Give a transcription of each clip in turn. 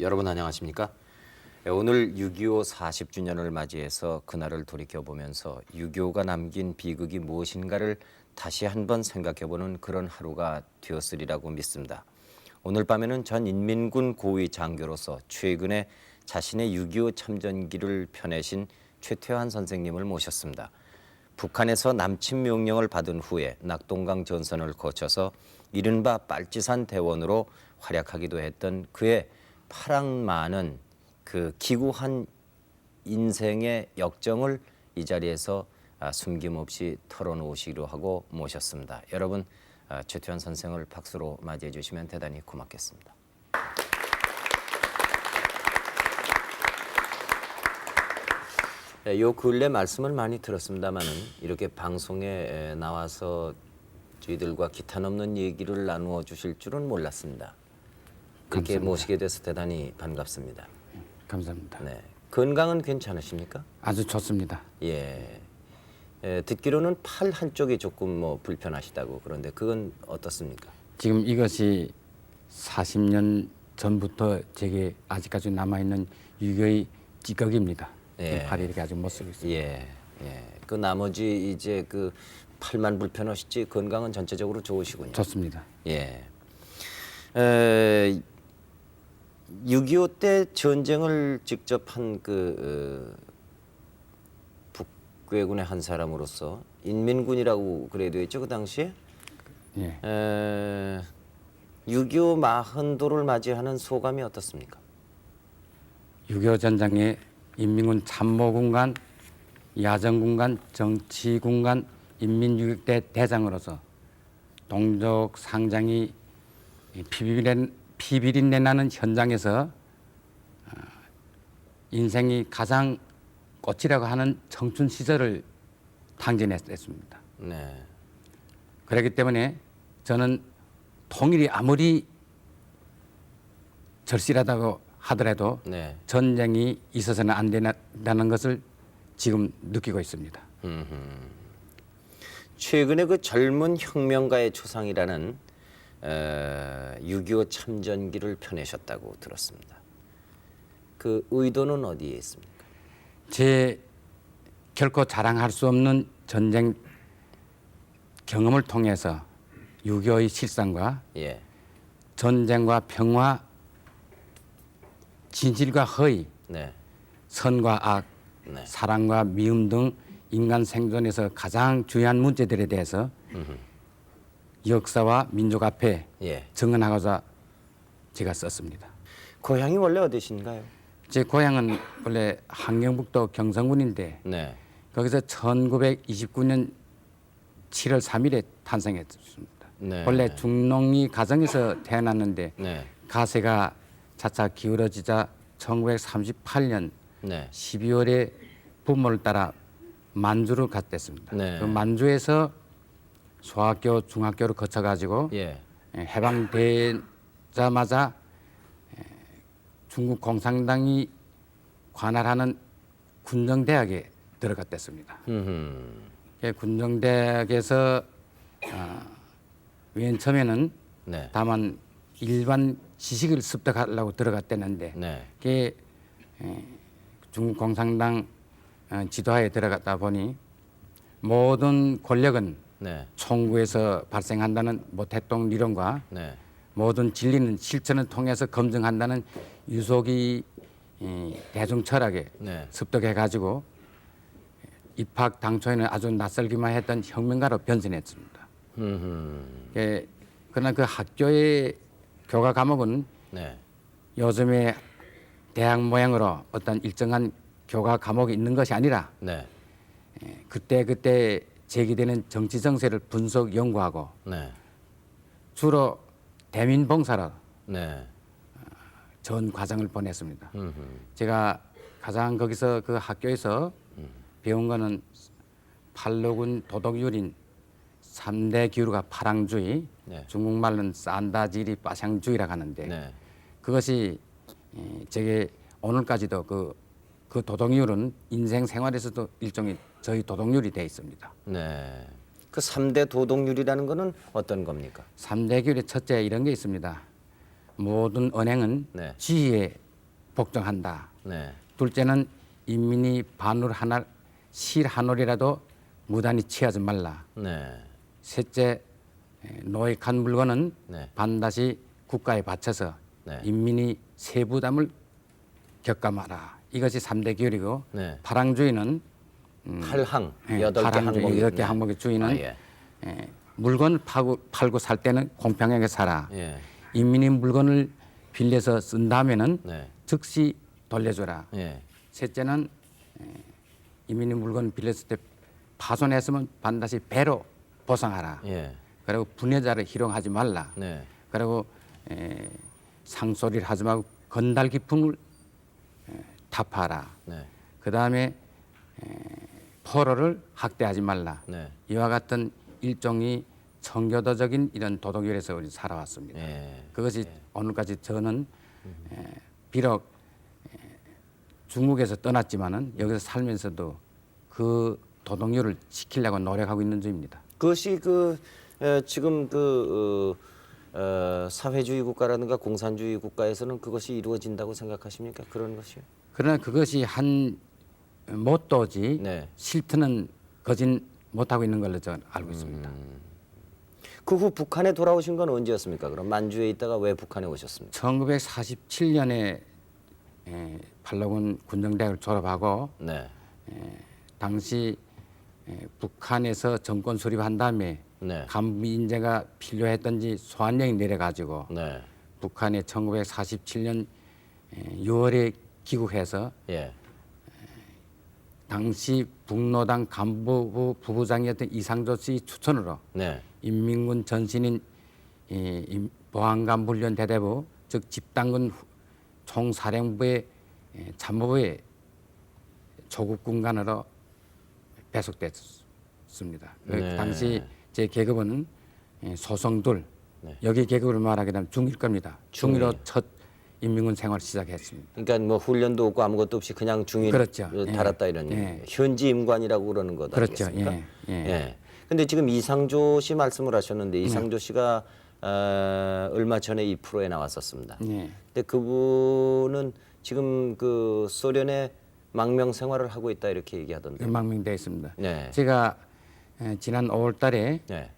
여러분 안녕하십니까? 오늘 6.25 40주년을 맞이해서 그날을 돌이켜보면서 6.25가 남긴 비극이 무엇인가를 다시 한번 생각해보는 그런 하루가 되었으리라고 믿습니다. 오늘 밤에는 전 인민군 고위 장교로서 최근에 자신의 6.25 참전기를 펴내신 최태환 선생님을 모셨습니다. 북한에서 남침 명령을 받은 후에 낙동강 전선을 거쳐서 이른바 빨치산 대원으로 활약하기도 했던 그의 파랑많은 그 기구한 인생의 역정을 이 자리에서 숨김없이 털어놓으시기로 하고 모셨습니다. 여러분 최태환 선생을 박수로 맞이해 주시면 대단히 고맙겠습니다. 요 근래 말씀을 많이 들었습니다만은 이렇게 방송에 나와서 저희들과 기타 넘는 얘기를 나누어 주실 줄은 몰랐습니다. 이렇게 감사합니다. 모시게 돼서 대단히 반갑습니다. 감사합니다. 네, 건강은 괜찮으십니까? 아주 좋습니다. 예. 듣기로는 팔 한쪽이 조금 뭐 불편하시다고 그런데 그건 어떻습니까? 지금 이것이 40년 전부터 제게 아직까지 남아있는 유교의 찌꺼기입니다. 예. 팔이 이렇게 아직 못 쓰고 있습니다. 예, 예. 그 나머지 이제 그 팔만 불편하시지 건강은 전체적으로 좋으시군요. 좋습니다. 예. 6.25 때 전쟁을 직접 한 그 북괴군의 한 사람으로서 인민군이라고 그래야 되겠죠 그 당시에? 예. 6.25 마흔도를 맞이하는 소감이 어떻습니까? 6.25 전장에 인민군 참모군관, 야전군관, 정치군관, 인민유격대 대장으로서 동족 상장이 피비린내 나는 현장에서 인생이 가장 꽃이라고 하는 청춘 시절을 탕진했습니다. 네. 그렇기 때문에 저는 통일이 아무리 절실하다고 하더라도 네. 전쟁이 있어서는 안 된다는 것을 지금 느끼고 있습니다. 최근에 그 젊은 혁명가의 초상이라는 6.25 참전기를 펴내셨다고 들었습니다. 그 의도는 어디에 있습니까? 제 결코 자랑할 수 없는 전쟁 경험을 통해서 6.25의 실상과 예. 전쟁과 평화, 진실과 허위, 네. 선과 악, 네. 사랑과 미움 등 인간 생존에서 가장 중요한 문제들에 대해서 역사와 민족 앞에 예. 증언하고자 제가 썼습니다. 고향이 원래 어디신가요? 제 고향은 원래 함경북도 경성군인데 네. 거기서 1929년 7월 3일에 탄생했습니다. 네. 원래 중농이 가정에서 태어났는데 네. 가세가 차차 기울어지자 1938년 네. 12월에 부모를 따라 만주를 갔댔습니다. 네. 그 만주에서 소학교, 중학교를 거쳐가지고 예. 해방되자마자 중국 공산당이 관할하는 군정대학에 들어갔댔습니다. 군정대학에서 맨 처음에는 네. 다만 일반 지식을 습득하려고 들어갔댔는데 네. 그게 중국 공산당 지도하에 들어갔다 보니 모든 권력은 네. 총구에서 발생한다는 모택동理論과 네. 모든 진리는 실천을 통해서 검증한다는 유속이 대중 철학에 네. 습득해가지고 입학 당초에는 아주 낯설기만 했던 혁명가로 변신했습니다. 그러나 그 학교의 교과 과목은 네. 요즘의 대학 모양으로 어떤 일정한 교과 과목이 있는 것이 아니라 네. 그때 제기되는 정치 정세를 분석 연구하고 네. 주로 대민봉사로 네. 전 과정을 보냈습니다. 제가 가장 거기서 그 학교에서 배운 거는 팔로군 도덕율인 3대 기류가 파랑주의, 네. 중국말로는 산다지리 빠샹주의라고 하는데 네. 그것이 제게 오늘까지도 그 도덕률은 인생 생활에서도 일종의 저희 도덕률이 되어 있습니다. 네. 그 3대 도덕률이라는 거는 어떤 겁니까? 3대 규율의 첫째 이런 게 있습니다. 모든 언행은 네. 지혜에 복종한다. 네. 둘째는 인민이 반울 하나 실 한 올이라도 무단히 취하지 말라. 네. 셋째, 노획한 물건은 네. 반드시 국가에 바쳐서 네. 인민이 세부담을 겪어마라. 이것이 3대 교리고 네. 파랑주의는 8항, 예, 8개 파랑주의 항목이 8개 네. 항목의 주의는 아, 예. 물건 팔고 살 때는 공평하게 살아. 예. 인민이 물건을 빌려서 쓴 다음에는 네. 즉시 돌려줘라. 예. 셋째는 인민이 물건 빌렸을 때 파손했으면 반드시 배로 보상하라. 예. 그리고 분해자를 희롱하지 말라. 네. 그리고 상소리를 하지 말고 건달 기품을 타파하라. 네. 그 다음에 포로를 학대하지 말라. 네. 이와 같은 일종의 청교도적인 이런 도덕율에서 우리 살아왔습니다. 예. 그것이 오늘까지 저는 비록 중국에서 떠났지만은 여기서 살면서도 그 도덕률을 지키려고 노력하고 있는 중입니다. 그것이 지금 사회주의 국가라든가 공산주의 국가에서는 그것이 이루어진다고 생각하십니까? 그런 것이요? 그러나 그것이 한 못도지 네. 실트는 거진 못하고 있는 걸로 저는 알고 있습니다. 그 후 북한에 돌아오신 건 언제였습니까? 그럼 만주에 있다가 왜 북한에 오셨습니까? 1947년에 팔로군 군정대학을 졸업하고 네. 당시 북한에서 정권 수립한 다음에 네. 간부 인재가 필요했던지 소환령이 내려가지고 네. 북한에 1947년 6월에 귀국해서 예. 당시 북노당 간부부 부부장이었던 이상조 씨 추천으로 네. 인민군 전신인 보안간부훈련 대대부 즉 집단군 총사령부의 참모부의 조국 군관으로 배속됐습니다. 네. 당시 제 계급은 소성둘 네. 여기 계급을 말하게 되면 중일 겁니다. 중위로 중위. 첫 인민군 생활을 시작했습니다. 그러니까 뭐 훈련도 없고 아무것도 없이 그냥 중위를 그렇죠. 달았다 이런 예. 현지 임관이라고 그러는 것 그렇죠. 아니겠습니까? 예. 예. 근데 지금 이상조 씨 말씀을 하셨는데 이상조 씨가 얼마 전에 이 프로에 나왔었습니다. 예. 근데 그분은 지금 그 소련에 망명 생활을 하고 있다 이렇게 얘기하던데. 망명되어 있습니다. 네. 제가 지난 5월달에 네.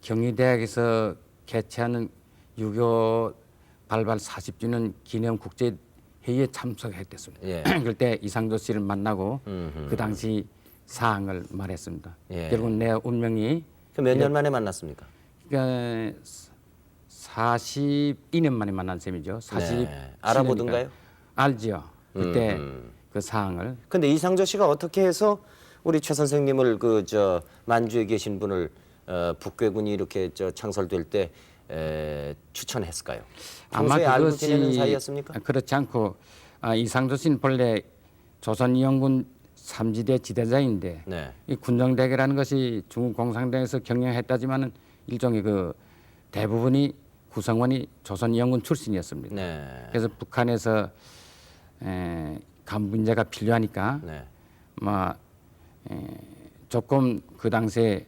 경희대학에서 개최하는 유교 발발 40주년 기념 국제 회의에 참석했댔습니다. 예. 그때 이상조 씨를 만나고 음흠. 그 당시 사항을 말했습니다. 예. 결국 내 운명이 몇 년 만에 만났습니까? 그러니까 42년 만에 만난 셈이죠. 40 네. 알아보던가요? 알지요. 그때 그 사항을 근데 이상조 씨가 어떻게 해서 우리 최 선생님을 만주에 계신 분을 북괴군이 이렇게 창설될 때 추천했을까요? 평소에 알고 지내는 사이였습니까? 그렇지 않고 이상조 씨는 본래 조선이영군 3지대 지대자인데 네. 이 군정대계라는 것이 중국 공산당에서 경영했다지만은 일종의 그 대부분이 구성원이 조선이영군 출신이었습니다. 네. 그래서 북한에서 간부 인재가 필요하니까 네. 조금 그 당시에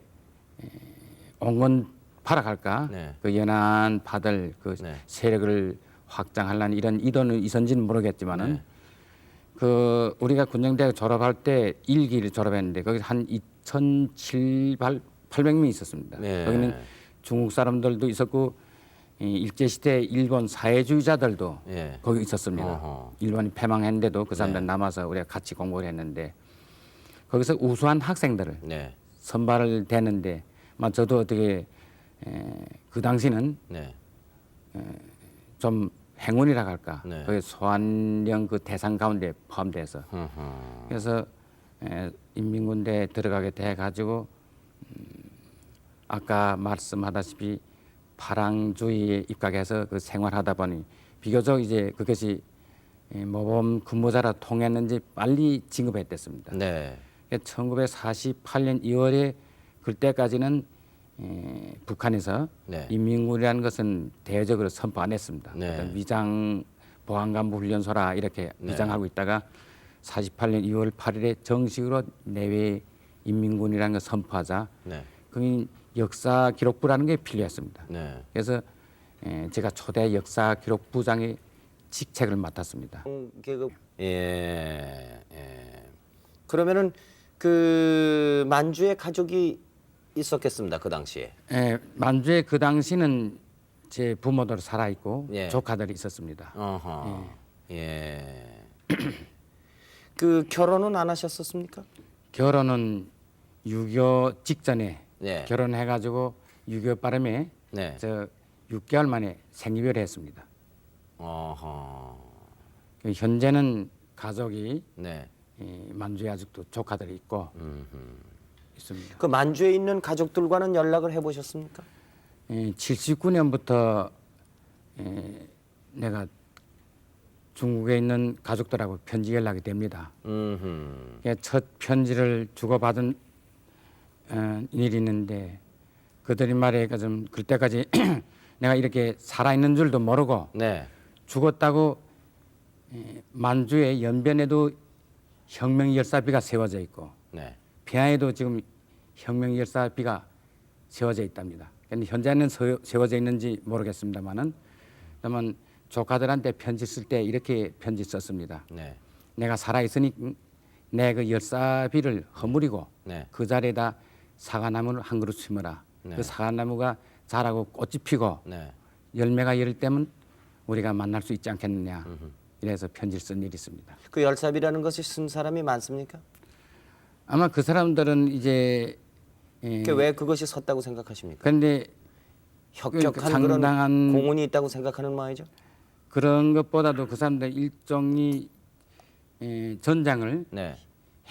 온건 팔아갈까 네. 그 연안 파들 그 네. 세력을 확장하려는 이런 이도는 있었는지는 모르겠지만은 네. 그 우리가 군정대학 졸업할 때 일기를 졸업했는데 거기 한 2,700명이 있었습니다. 네. 거기는 중국 사람들도 있었고 일제 시대 일본 사회주의자들도 예. 거기 있었습니다. 어허. 일본이 패망했는데도 그 사람들 네. 남아서 우리가 같이 공부를 했는데 거기서 우수한 학생들을 네. 선발을 되는데 저도 어떻게 그 당시는 네. 좀 행운이라 할까 네. 그 소환령 그 대상 가운데 포함돼서 어허. 그래서 인민군대에 들어가게 돼 가지고 아까 말씀하다시피 파랑주의에 입각해서 그 생활하다 보니 비교적 이제 그것이 모범 근무자라 통했는지 빨리 진급했댔습니다. 네. 1948년 2월에 그때까지는 북한에서 네. 인민군이라는 것은 대외적으로 선포 안 했습니다. 네. 그러니까 위장 보안간부 훈련소라 이렇게 네. 위장하고 있다가 48년 2월 8일에 정식으로 내외 인민군이라는 걸 선포하자 네. 그 역사 기록부라는 게 필요했습니다. 네. 그래서 제가 초대 역사 기록부장에 직책을 맡았습니다. 계급. 예. 예. 그러면은 그 만주에 가족이 있었겠습니다. 그 당시에. 예, 만주에 그 당시는 제 부모들 살아 있고 예. 조카들이 있었습니다. 어허. 예. 그 결혼은 안 하셨었습니까? 결혼은 6.25 직전에 네. 결혼해가지고 6.25 바람에 네. 저 6개월 만에 생이별을 했습니다. 어허. 현재는 가족이 네. 만주에 아직도 조카들이 있고 있습니다. 그 만주에 있는 가족들과는 연락을 해보셨습니까? 79년부터 내가 중국에 있는 가족들하고 편지 연락이 됩니다. 첫 편지를 주고받은 일이 있는데 그들이 말하니까 좀 그때까지 내가 이렇게 살아있는 줄도 모르고 네. 죽었다고 만주의 연변에도 혁명열사비가 세워져 있고 네. 평양에도 지금 혁명열사비가 세워져 있답니다. 근데 현재는 세워져 있는지 모르겠습니다만은 그러면 조카들한테 편지 쓸 때 이렇게 편지 썼습니다. 네. 내가 살아있으니 내 그 열사비를 허물이고 네. 그 자리에다 사과나무를 한 그루 심어라. 네. 그 사과나무가 자라고 꽃이 피고 네. 열매가 열릴 때면 우리가 만날 수 있지 않겠느냐. 이래서 편지를 쓴 일이 있습니다. 그 열사비라는 것이 쓴 사람이 많습니까? 아마 그 사람들은 이제 왜 그것이 섰다고 생각하십니까? 그런데 혁혁한 상당한 그런 공헌이 있다고 생각하는 모양이죠? 그런 것보다도 그 사람들 일종이 전장을 네.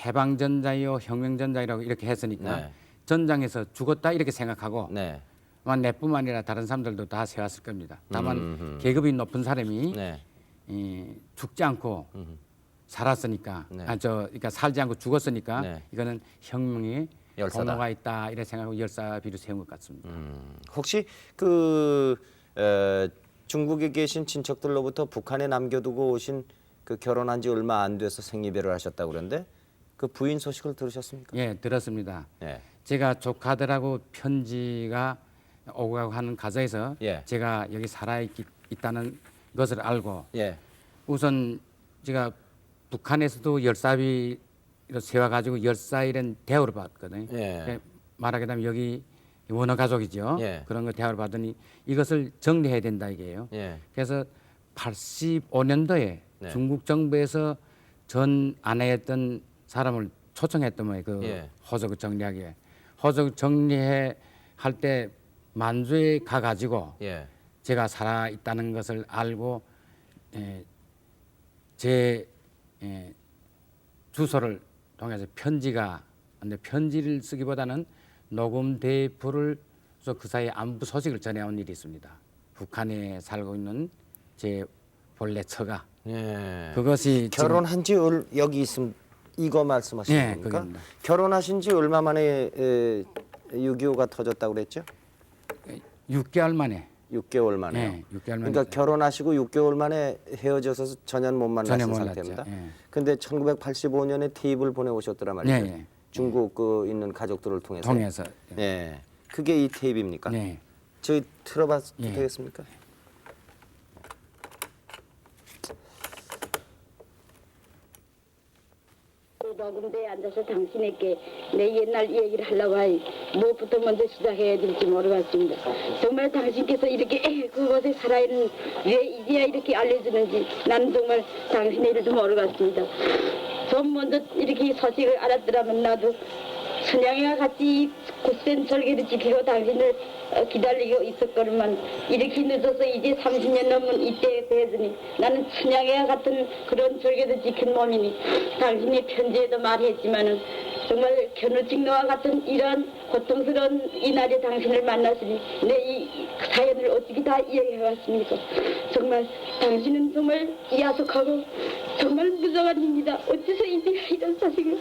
해방전자요 혁명전자라고 이렇게 했으니까 네. 전장에서 죽었다 이렇게 생각하고 네. 아마 내뿐만 아니라 다른 사람들도 다 세웠을 겁니다. 다만 계급이 높은 사람이 네. 죽지 않고 살았으니까 네. 그러니까 살지 않고 죽었으니까 네. 이거는 혁명의 열사다. 공로가 있다 이래 생각하고 열사비를 세운 것 같습니다. 혹시 그 중국에 계신 친척들로부터 북한에 남겨두고 오신 그 결혼한 지 얼마 안 돼서 생이별을 하셨다고 그러는데 그 부인 소식을 들으셨습니까? 예, 들었습니다. 네. 제가 조카들하고 편지가 오고 가고 하는 가정에서 예. 제가 여기 있다는 것을 알고 예. 우선 제가 북한에서도 열사비로 세워가지고 열사일은 대우를 받거든요. 예. 말하게 되면 여기 원어 가족이죠. 예. 그런 거 대우를 받으니 이것을 정리해야 된다 이게요. 예. 그래서 85년도에 네. 중국 정부에서 전 아내였던 사람을 초청했던 거예요. 그 예. 호적 정리하기에. 호적 정리해 할 때 만주에 가가지고 예. 제가 살아 있다는 것을 알고 제 주소를 통해서 편지가 근데 편지를 쓰기보다는 녹음 테이프를 써 그 사이에 안부 소식을 전해온 일이 있습니다. 북한에 살고 있는 제 본래 처가 예. 그것이 결혼한 지 여기 있음 이거 말씀하시는 예, 겁니까? 그겁니다. 결혼하신 지 얼마 만에 6.25가 터졌다고 그랬죠? 6개월 만에 6개월 만에요. 예, 6개월 만에 그러니까 결혼하시고 6개월 만에 헤어져서 전혀 못 만나신 전혀 몰랐죠. 상태입니다. 예. 근데 1985년에 테이프를 보내오셨더란 말이죠. 예, 예. 중국 그 있는 가족들을 통해서. 통해서 예. 그게 이 테이프입니까? 네. 저희 틀어봐도 예. 되겠습니까? 녹음대에 앉아서 당신에게 내 옛날 얘기를 하려고 하니 무엇부터 먼저 시작해야 될지 모르겠습니다. 정말 당신께서 이렇게 그곳에 살아있는 왜 이제야 이렇게 알려주는지 나는 정말 당신의 일도 모르겠습니다. 좀 먼저 이렇게 소식을 알았더라면 나도 선양이와 같이 굳센 절개를 지키고 당신을 기다리고 있었거니만 이렇게 늦어서 이제 30년 넘은 이때에 되더니 나는 천양이와 같은 그런 절개도 지킨 몸이니 당신이 편지에도 말했지만은 정말 견우직노와 같은 이런 고통스러운 이날에 당신을 만났으니 내 이 사연을 어떻게 다 이야기해왔습니까? 정말 당신은 정말 야속하고 정말 무정한 입니다. 어째서 이제 이런 사실을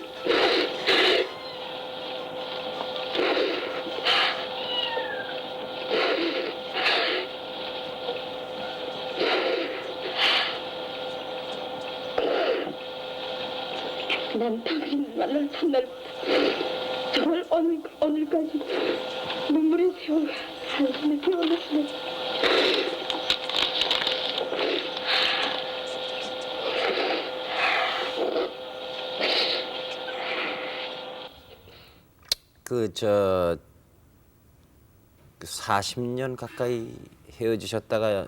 난 당신을 만난 첫날부터 정말 오늘까지 눈물의 세월과 한숨을 태워놨습니다. 저 40년 가까이 헤어지셨다가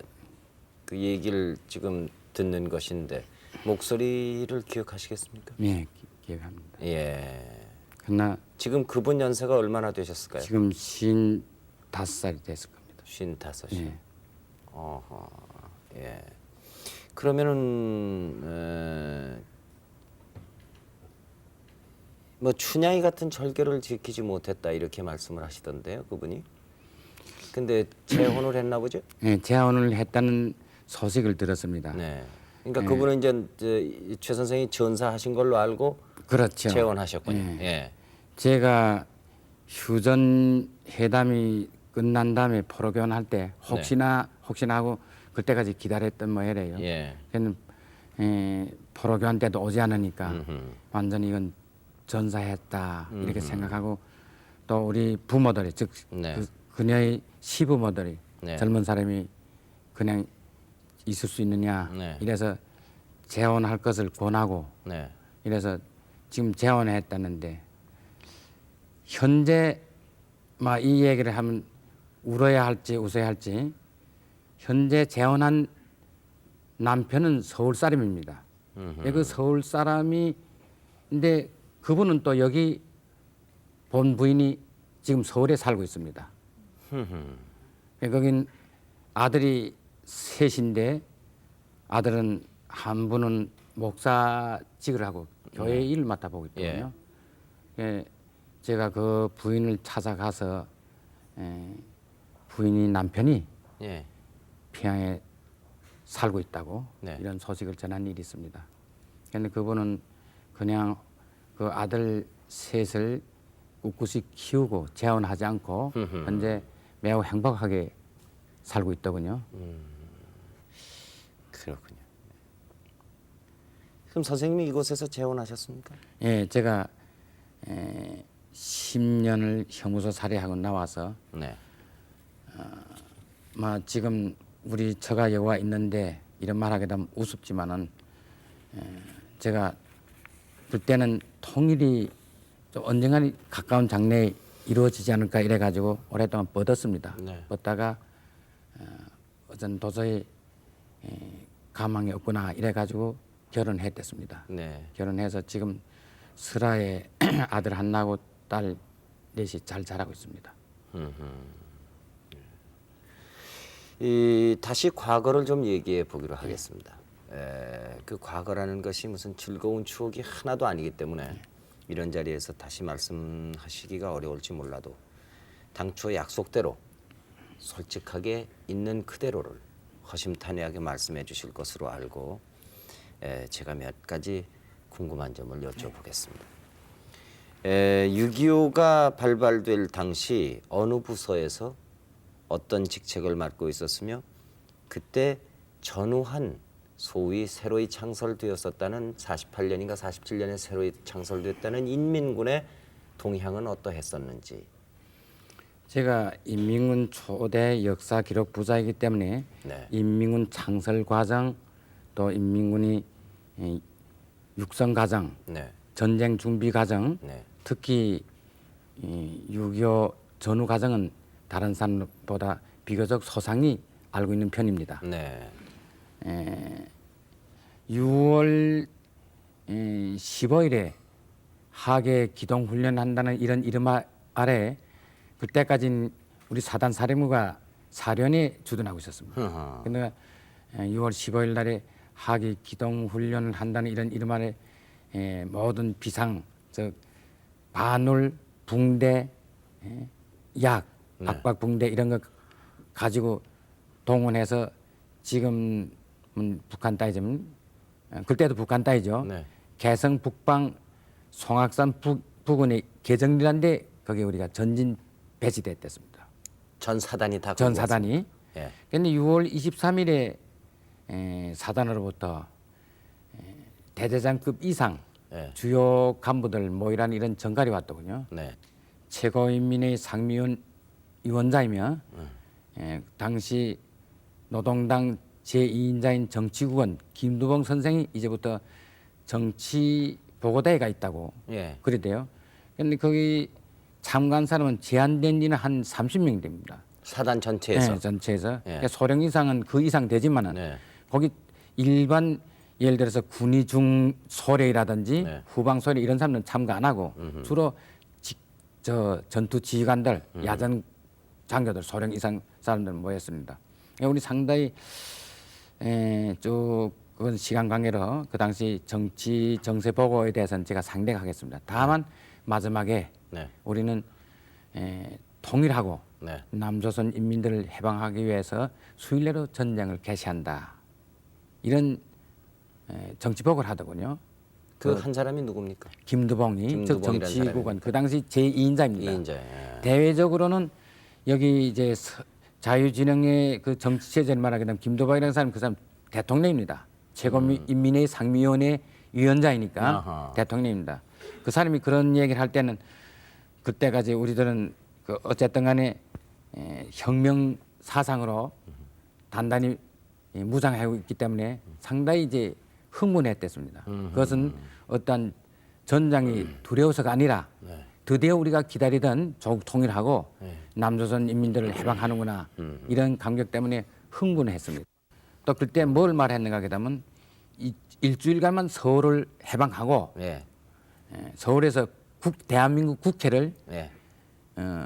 그 얘기를 지금 듣는 것인데 목소리를 기억하시겠습니까? 예, 기억합니다. 예. 그러나 지금 그분 연세가 얼마나 되셨을까요? 지금 55살이 됐을 겁니다. 55이요. 예. 어허. 예. 그러면은 뭐 춘향이 같은 절개를 지키지 못했다 이렇게 말씀을 하시던데요, 그분이. 근데 재혼을 했나 보죠? 예, 재혼을 했다는 소식을 들었습니다. 네. 그러니까 그분은 이제 최 선생이 전사하신 걸로 알고 그렇죠. 재혼하셨군요. 예. 예. 제가 휴전 회담이 끝난 다음에 포로교환할 때 혹시나 하고 그때까지 기다렸던 모양이에요. 예. 그는 포로교환 때도 오지 않으니까 완전히 이건 전사했다 이렇게 생각하고 또 우리 부모들이 즉 네. 그녀의 시부모들이 네. 젊은 사람이 그냥 있을 수 있느냐 네. 이래서 재혼할 것을 권하고 네. 이래서 지금 재혼했다는데 현재 막 이 얘기를 하면 울어야 할지 웃어야 할지 현재 재혼한 남편은 서울 사람입니다. 그 서울 사람이인데 그분은 또 여기 본 부인이 지금 서울에 살고 있습니다. 거긴 아들이 셋인데 아들은 한 분은 목사직을 하고 교회 일을 맡아보고 있거든요. 예, 제가 그 부인을 찾아가서 부인이 남편이 예. 평양에 살고 있다고 네. 이런 소식을 전한 일이 있습니다. 그런데 그분은 그냥 그 아들 셋을 꿋꿋이 키우고 재혼하지 않고 현재 매우 행복하게 살고 있더군요. 그렇군요. 그럼 선생님이 이곳에서 재혼하셨습니까? 예, 제가 10년을 형무소 살해하고 나와서 네. 지금 우리 처가 여가 있는데 이런 말하게 되면 우습지만은 제가 그때는 통일이 좀 언젠가는 가까운 장래에 이루어지지 않을까 이래 가지고 오랫동안 뻗었습니다. 네. 뻗다가 어전 도저히 가망이 없구나 이래 가지고 결혼했댔습니다. 네. 결혼해서 지금 슬하에 아들 하나하고 딸 넷이 잘 자라고 있습니다. 다시 과거를 좀 얘기해 보기로 하겠습니다. 그 과거라는 것이 무슨 즐거운 추억이 하나도 아니기 때문에 이런 자리에서 다시 말씀하시기가 어려울지 몰라도 당초 약속대로 솔직하게 있는 그대로를 허심탄회하게 말씀해 주실 것으로 알고 제가 몇 가지 궁금한 점을 여쭤보겠습니다. 6.25가 발발될 당시 어느 부서에서 어떤 직책을 맡고 있었으며 그때 전우한 소위 새로이 창설되었었다는 48년인가 47년에 새로이 창설됐다는 인민군의 동향은 어떠했었는지. 제가 인민군 초대 역사 기록 부자이기 때문에 네. 인민군 창설 과정 또 인민군이 육성 과정, 네. 전쟁 준비 과정, 네. 특히 6.25 전후 과정은 다른 사람보다 비교적 소상히 알고 있는 편입니다. 네. 6월 15일에 하계 기동 훈련한다는 이런 이름 아래 그때까지는 우리 사단 사령부가 사련에 주둔하고 있었습니다. 그런데 6월 15일 날에 하계 기동 훈련을 한다는 이런 이름 아래 모든 비상, 즉 반울, 붕대, 약, 박박 붕대 이런 거 가지고 동원해서 지금은 북한 따지면 그때도 북한 따이죠. 네. 개성 북방 송악산 부근의 개정리란데 거기에 우리가 전진 배치됐습니다. 전 사단이 다 전 거기 사단이. 예. 그런데 6월 23일에 사단으로부터 대대장급 이상 예. 주요 간부들 모이라는 이런 전갈이 왔더군요. 네. 최고인민의 상미위원 위원장이며 당시 노동당 제2인자인 정치국원 김두봉 선생이 이제부터 정치 보고대회가 있다고 예. 그랬대요. 그런데 거기 참가한 사람은 제한된 지는 한 30명 됩니다. 사단 전체에서. 네, 전체에서. 예. 그러니까 소령 이상은 그 이상 되지만은 네. 거기 일반 예를 들어서 군의 중 소령이라든지 네. 후방 소령 이런 사람들은 참가 안 하고 주로 저 전투 지휘관들, 야전 장교들 소령 이상 사람들 모였습니다. 그러니까 우리 상당히 쭉 그건 시간 관계로 그 당시 정치 정세 보고에 대해서는 제가 상대가 하겠습니다. 다만 마지막에 네. 우리는 통일하고 네. 남조선 인민들을 해방하기 위해서 수일내로 전쟁을 개시한다. 이런 정치 보고를 하더군요. 그 한 사람이 누굽니까? 김두봉이 즉 김두봉이라는 정치국은 그 당시 제2인자입니다. 이인자. 대외적으로는 여기 이제 자유진영의 그 정치 체제를 말하게 되면 김두봉이라는 사람 그 사람 대통령입니다. 최고인민회의 상임위원회 위원장이니까 아하. 대통령입니다. 그 사람이 그런 얘기를 할 때는 그때까지 우리들은 그 어쨌든 간에 혁명 사상으로 단단히 무장하고 있기 때문에 상당히 이제 흥분했댔습니다. 그것은 어떤 전장이 두려워서가 아니라 드디어 우리가 기다리던 조국 통일하고 남조선 인민들을 해방하는구나 이런 감격 때문에 흥분했습니다. 또 그때 뭘 말했는가 하면 일주일간만 서울을 해방하고 예. 서울에서 대한민국 국회를 예.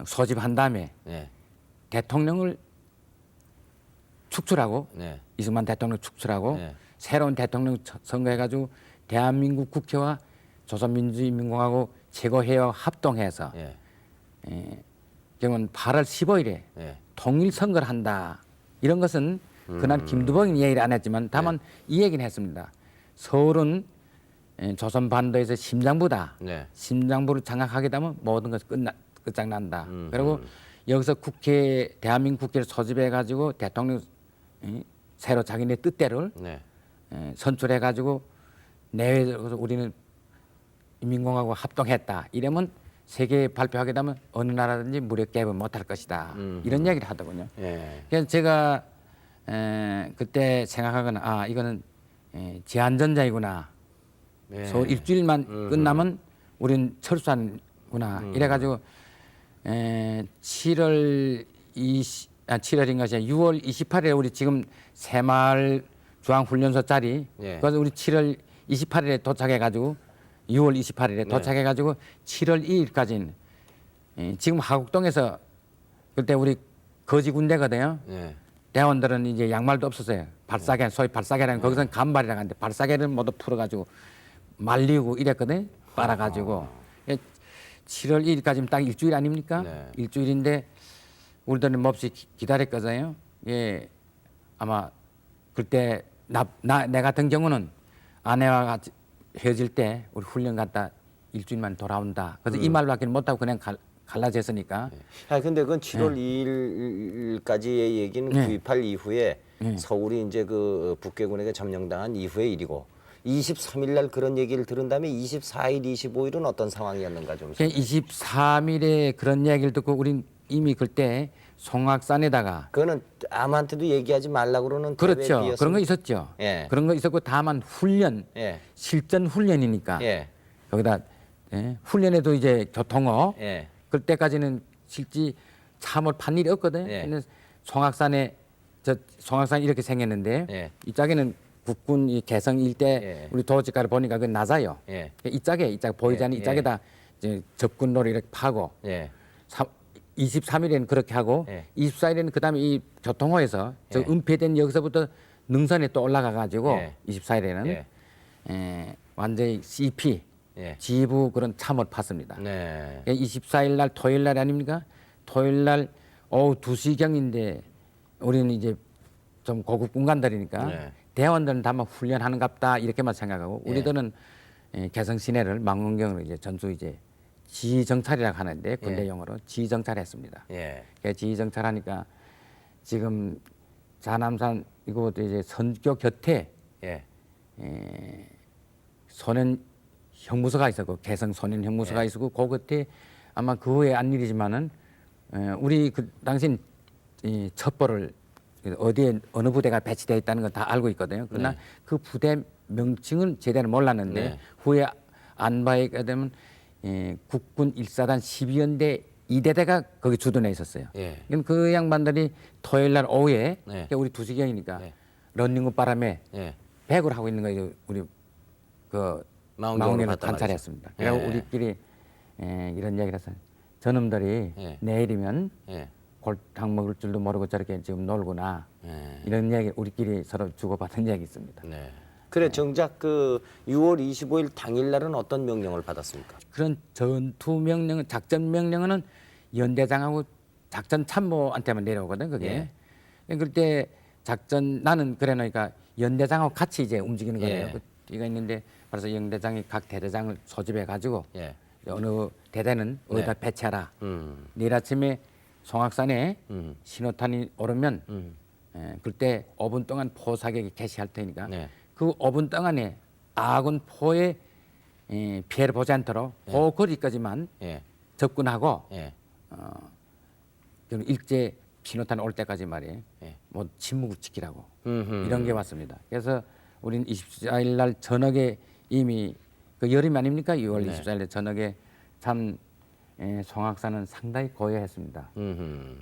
소집한 다음에 예. 대통령을 축출하고 네. 이승만 대통령 축출하고 네. 새로운 대통령 선거해가지고 대한민국 국회와 조선민주주의인민공화국 최고회의와 합동해서 예. 결국은 8월 15일에 예. 통일 선거를 한다. 이런 것은 그날 김두봉이 얘기를 안 했지만 다만 이 얘기는 했습니다. 서울은 조선 반도에서 심장부다. 네. 심장부를 장악하게 되면 모든 것이 끝장난다. 그리고 여기서 대한민국 국회를 소집해 가지고 대통령 새로 자기네 뜻대로 네. 선출해 가지고 내외적으로 우리는 인민공화국 합동했다. 이러면 세계에 발표하게 되면 어느 나라든지 무력 개입을 못할 것이다. 이런 얘기를 하더군요. 예. 그래서 제가 그때 생각하거나 이거는 제한전자이구나. 예. 서울 일주일만 끝나면 우린 철수하는구나. 이래가지고 7월 7월인 것이 6월 28일에 우리 지금 새마을 중앙훈련소 자리 예. 그래서 우리 7월 28일에 도착해가지고 6월 28일에 도착해가지고 7월 2일까지는 지금 하곡동에서 그때 우리 거지 군대거든요. 예. 대원들은 이제 양말도 없었어요. 발사계 소위 발사계라는 거기서는 간발이라고 하는데 발사계를 모두 풀어가지고 말리고 이랬거든요. 빨아가지고 7월 1일까지면 딱 일주일 아닙니까? 네. 일주일인데 우리들은 몹시 기다렸거든요. 예, 아마 그때 내 같은 경우는 아내와 같이 헤어질 때 우리 훈련 갔다 일주일만 돌아온다. 그래서 이 말밖에 못하고 그냥 갈라졌으니까. 근데 그건 7월 2일까지의 얘기는 네. 9.28 이후에 서울이 이제 그 북괴군에게 점령당한 이후의 일이고 23일 날 그런 얘기를 들은 다음에 24일, 25일은 어떤 상황이었는가 좀. 23일에 그런 얘기를 듣고 우린 이미 그때 송악산에다가 그거는 아무한테도 얘기하지 말라고 그러는 그렇죠. 계획이었습니다. 그런 거 있었죠. 예. 그런 거 있었고 다만 훈련, 예. 실전 훈련이니까 예. 거기다 훈련에도 이제 교통어 예. 그때까지는 실제 참을 판 일이 없거든요. 예. 근데 송악산이 이렇게 생겼는데 예. 이 짝에는 국군 이 개성 일대 예. 우리 도지가를 보니까 그 낮아요. 예. 이 짝에 보이지 않는 예. 이 짝에다 이제 접근로를 이렇게 파고 예. 23일에는 그렇게 하고 예. 24일에는 그다음에 이 교통호에서 저 예. 은폐된 여기서부터 능선에 또 올라가 가지고 예. 24일에는 예. 완전히 CP 예. 지부 그런 참을 팠습니다. 네. 24일 날 토요일 날 아닙니까? 토요일 날 오후 2시경인데 우리는 이제 좀 고급 군관들이니까 네. 대원들은 다만 훈련하는갑다 이렇게만 생각하고 우리들은 개성 시내를 망원경으로 이제 전주 이제 지휘정찰이라고 하는데 군대 용어로 지휘정찰했습니다. 예. 지휘정찰하니까 지금 자남산 이곳 이제 선교 곁에 예. 소년 형무소가 있었고 개성 소년 형무소가 있었고 그 곁에 아마 그 후에 안 일이지만은 우리 그 당시 이 첩보를 어디에 어느 부대가 배치되어 있다는 건 다 알고 있거든요. 그러나 그 부대 명칭은 제대로 몰랐는데 네. 후에 안바이가 되면 국군 1사단 12연대 2대대가 거기 주둔해 있었어요. 예. 그럼 그 양반들이 토요일 날 오후에 네. 우리 2시경이니까 네. 런닝구 바람에 예. 배구를 하고 있는 거예요. 우리 그 망원경으로 망원경을 봤단 관찰했습니다. 말이죠. 그리고 예. 우리끼리 이런 이야기를 했어요. 저놈들이 예. 내일이면 예. 골탕 먹을 줄도 모르고 저렇게 지금 놀구나. 예. 이런 이야기 우리끼리 서로 주고받은 이야기 있습니다. 네. 그래 정작 그 6월 25일 당일 날은 어떤 명령을 받았습니까? 그런 전투 명령은 작전 명령은 연대장하고 작전 참모한테만 내려오거든 그게. 그럴 때 작전 나는 그래 놓으니까 연대장하고 같이 이제 움직이는 거예요. 예. 그 이가 있는데 그래서 연대장이 각 대대장을 소집해 가지고 예. 어느 대대는 어디다 네. 배치하라. 음. 내일 아침에 송악산에 신호탄이 오르면 그때 5분 동안 포 사격이 개시할 테니까 네. 그 5분 동안에 아군 포에 피해를 보지 않도록 그 거리까지만 예. 접근하고 예. 그럼 일제 신호탄 올 때까지 말이에요. 예. 뭐 침묵을 지키라고 음흠. 이런 게 왔습니다. 그래서 우리는 24일 날 저녁에 이미 그 여름 아닙니까? 6월 24일 날 저녁에 참 송악산은 상당히 고요했습니다. 음흠.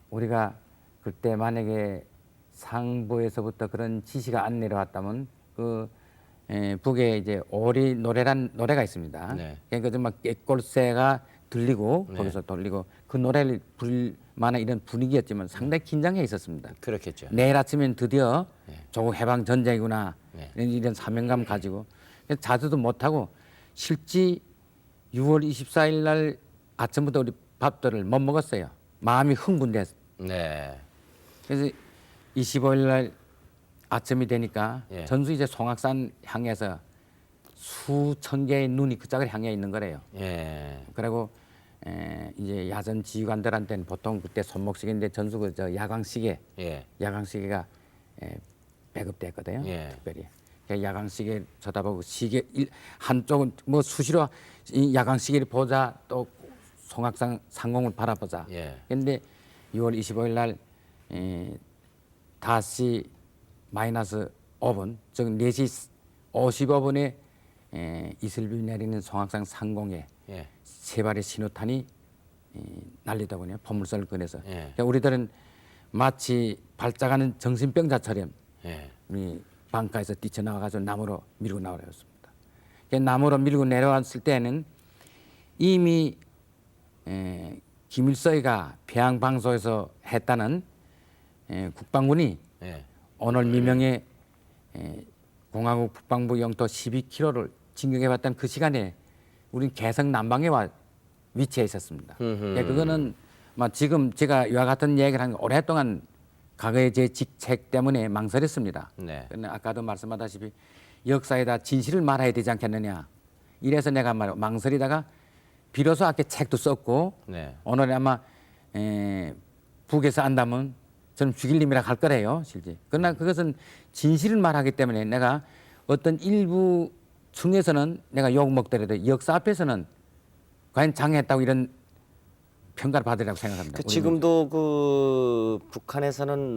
우리가 그때 만약에 상부에서부터 그런 지시가 안 내려왔다면 그 북에 이제 오리 노래란 노래가 있습니다. 네. 그러니까 정말 꾀꼴새가 들리고 네. 거기서 돌리고 그 노래를 부를 만한 이런 분위기였지만 상당히 긴장해 있었습니다. 그렇겠죠. 내일 아침엔 드디어 조국 해방 전쟁이구나 네. 이런 사명감 가지고 자주도 못하고 실제 6월 24일 날 아침부터 우리 밥들을 못 먹었어요. 마음이 흥분돼서. 네. 그래서 25일 날 아침이 되니까 예. 전수 이제 송악산 향해서 수천 개의 눈이 그 짝을 향해 있는 거래요. 예. 그리고 이제 야전 지휘관들한테는 보통 그때 손목시계인데 전수 그저 야광시계, 예. 야광시계가 배급됐거든요. 예. 특별히 그 야광시계 쳐다보고 시계 한쪽은 뭐 수시로 이 야광시계를 보자 또 송악산 상공을 바라보자. 예. 그런데 6월 25일 날 다시 마이너스 5분, 즉 4시 55분에 이슬비 내리는 송악산 상공에 예. 세 발의 신호탄이 날리더군요. 포물선을 꺼내서. 예. 그러니까 우리들은 마치 발작하는 정신병자처럼 예. 우리 방가에서 뛰쳐나와가지고 나무로 밀고 나오려 했습니다. 나무로 밀고 내려왔을 때는 이미 김일성이가 평양 방송에서 했다는 국방군이 예. 오늘 미명에 공화국 국방부 영토 12km를 진격해봤던 그 시간에 우리는 개성 남방에 와 위치해 있었습니다. 그거는 지금 제가 이와 같은 얘기를 한 게 오랫동안 과거의 제 직책 때문에 망설였습니다. 네. 그런데 아까도 말씀하다시피 역사에다 진실을 말해야 되지 않겠느냐. 이래서 내가 망설이다가 비로소 아까 책도 썼고 네. 오늘 아마 북에서 안다면 저는 죽일 님이라 할 거래요, 실제. 그러나 그것은 진실을 말하기 때문에 내가 어떤 일부 층에서는 내가 욕 먹더라도 역사 앞에서는 과연 장애했다고 이런 평가를 받으리라고 생각합니다. 그 지금도 그 북한에서는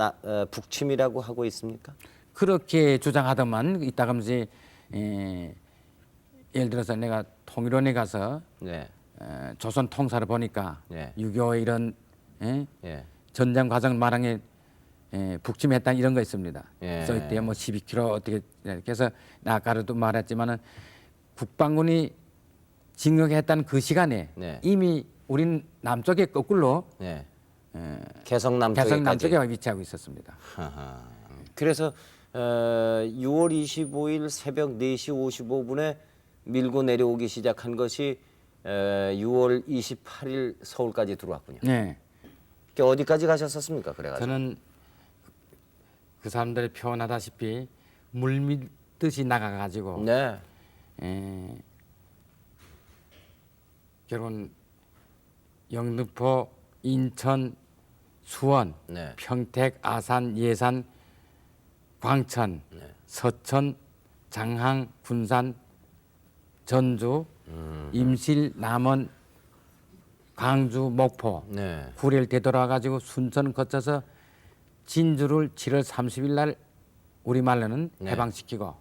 북침이라고 하고 있습니까? 그렇게 주장하더만 이따가면서 예를 들어서 내가 통일원에 가서 네. 조선 통사를 보니까 네. 6.25 이런 예. 전쟁 과정을 말하는 북침했다 이런 거 있습니다. 예. 써 있대요. 뭐 12km 어떻게 그래서 나 아까도 말했지만은 국방군이 진격했다는 그 시간에 네. 이미 우린 남쪽에 거꾸로 네. 개성 남쪽에 개성 남쪽에 위치하고 있었습니다. 그래서 6월 25일 새벽 4시 55분에 밀고 내려오기 시작한 것이 6월 28일 서울까지 들어왔군요. 네. 어디까지 가셨었습니까? 그래가지고. 저는 그 사람들이 표현하다시피 물밀듯이 나가가지고 네. 결국은 영등포, 인천, 수원, 네. 평택, 아산, 예산, 광천, 서천, 장항, 군산, 전주, 임실, 남원, 광주, 목포, 네. 구례를 되돌아가지고 순천 거쳐서 진주를 7월 30일 날 우리말로는 해방시키고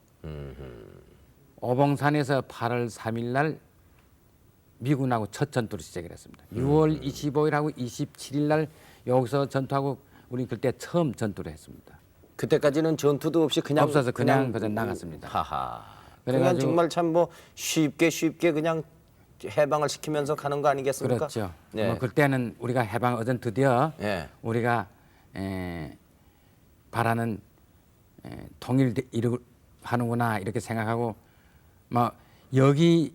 오봉산에서 8월 3일 날 미군하고 첫 전투를 시작을 했습니다. 6월 25일하고 27일 날 여기서 전투하고 우리 그때 처음 전투를 했습니다. 그때까지는 전투도 없이 그냥 없어서 그냥 그저 나갔습니다. 하하. 그래가지고- 그냥 정말 참 뭐 쉽게 그냥 해방을 시키면서 가는 거 아니겠습니까? 그렇죠. 네. 뭐 그때는 우리가 해방 어전 드디어 예. 우리가 바라는 통일 하는구나 이렇게 생각하고 뭐 여기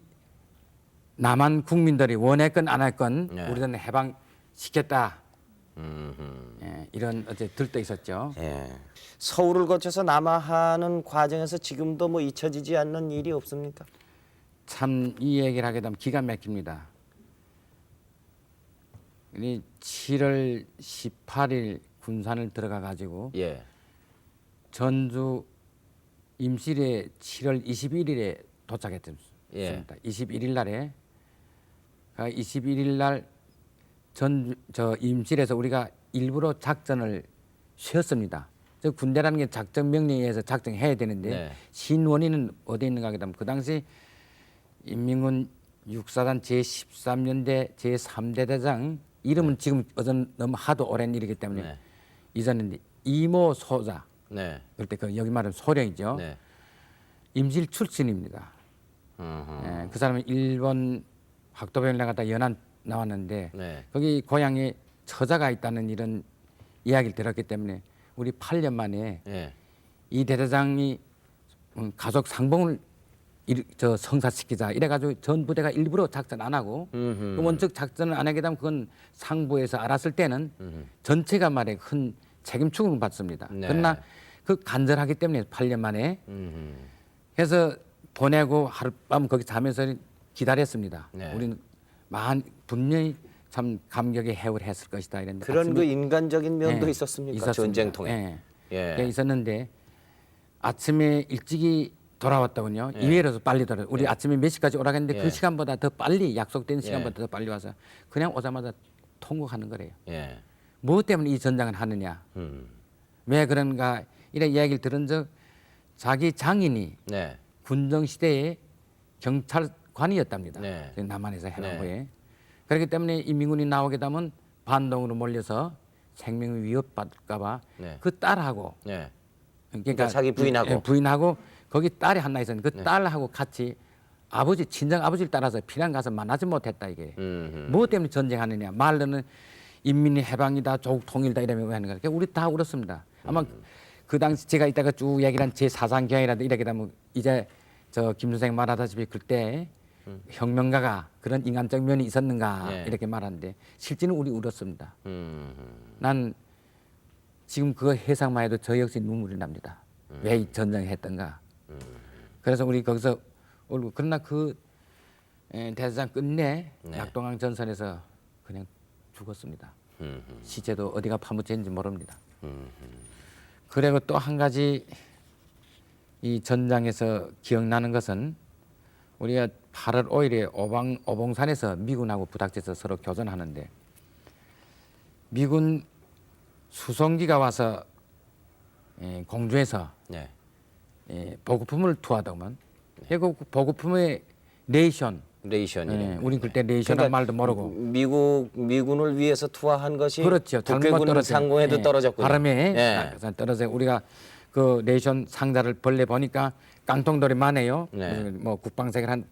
남한 국민들이 원했건 안 했건 네. 우리는 해방 시켰다. 이런 어제 들떠 있었죠. 예. 서울을 거쳐서 남하하는 과정에서 지금도 뭐 잊혀지지 않는 일이 없습니까? 참 이 얘기를 하게 되면 기가 막힙니다. 이 7월 18일 군산을 들어가 가지고 예. 전주 임실에 7월 21일에 도착했습니다. 예. 21일 날에 21일 날 저 임실에서 우리가 일부러 작전을 쉬었습니다. 저 군대라는 게 작전 명령에 의해서 작전해야 되는데 네. 신원인은 어디 있는가 하면 그 당시 인민군 육사단 제13년대 제3대 대장 이름은 지금 어전 너무 하도 오랜 일이기 때문에 네. 잊었는데 이모 소자 네. 그럴 때 그 여기 말하면 소령이죠. 네. 임실 출신입니다. 예, 그 사람은 일본 학도병을 나갔다 연안 나왔는데 네. 거기 고향에 처자가 있다는 이런 이야기를 들었기 때문에 우리 8년 만에 예. 이 대대장이 가족 상봉을 성사시키자 이래가지고 전 부대가 일부러 작전 안 하고 그 원칙 작전을 안 하게 되면 그건 상부에서 알았을 때는 전체가 말에 큰 책임 추궁을 받습니다. 네. 그러나 그 간절하기 때문에 8년 만에 해서 보내고 하룻밤 거기 자면서 기다렸습니다. 네. 우리는 분명히 참 감격의 해을 했을 것이다 이랬는데 그런 아침에- 그 인간적인 면도 예, 있었습니까? 있었습니다. 전쟁통에. 예. 예. 있었는데 아침에 일찍이 돌아왔더군요. 예. 이외로서 빨리 돌아. 우리 아침에 몇 시까지 오라고 했는데 예. 그 시간보다 더 빨리 약속된 예. 시간보다 더 빨리 와서 그냥 오자마자 통곡하는 거래요. 예. 무엇 때문에 이 전장을 하느냐? 왜 그런가? 이런 이야기를 들은 적 자기 장인이 네. 군정 시대의 경찰관이었답니다. 네. 남한에서 해방부에. 그렇기 때문에 인민군이 나오게 되면 반동으로 몰려서 생명을 위협받을까봐 네. 그 딸하고 네. 그러니까 자기 부인하고. 예, 부인하고 거기 딸이 하나 있었는데 그 딸하고 같이 아버지 친정 아버지를 따라서 피난 가서 만나지 못했다 이게. 무엇 때문에 전쟁하느냐? 말로는 인민이 해방이다, 조국 통일다 이러면 왜 하는 거야? 우리 다 울었습니다. 아마 그 당시 제가 이따가 쭉 얘기한 제 사상경이라도 이렇게 되면 이제 저 김 선생 말하다시피 그때 혁명가가 그런 인간적 면이 있었는가 예. 이렇게 말하는데 실제는 우리 울었습니다. 난 지금 그거 해상만 해도 저 역시 눈물이 납니다. 왜 이 전쟁을 했던가. 그래서 우리 거기서 울고 그러나 그 대사장 끝내 네. 낙동강 전선에서 그냥 죽었습니다. 시체도 어디가 파묻혔는지 모릅니다. 그리고 또 한 가지 이 전장에서 기억나는 것은 우리가 8월 5일에 오봉산에서 미군하고 부닥쳐서 서로 교전하는데 미군 수송기가 와서 공주에서 네. 보급품을 투하더만 그 보급품의 레이션 레이션이. 우린 그때 레이션이라는 말도 모르고 미군을 위해서 투하한 것이 그렇죠. 잘못 북괴군 떨어져요. 상공에도 예. 떨어졌군요. 바람에 예. 떨어져 우리가 그 레이션 상자를 벌레 보니까 깡통돌이 많아요. 네. 뭐 국방색을 한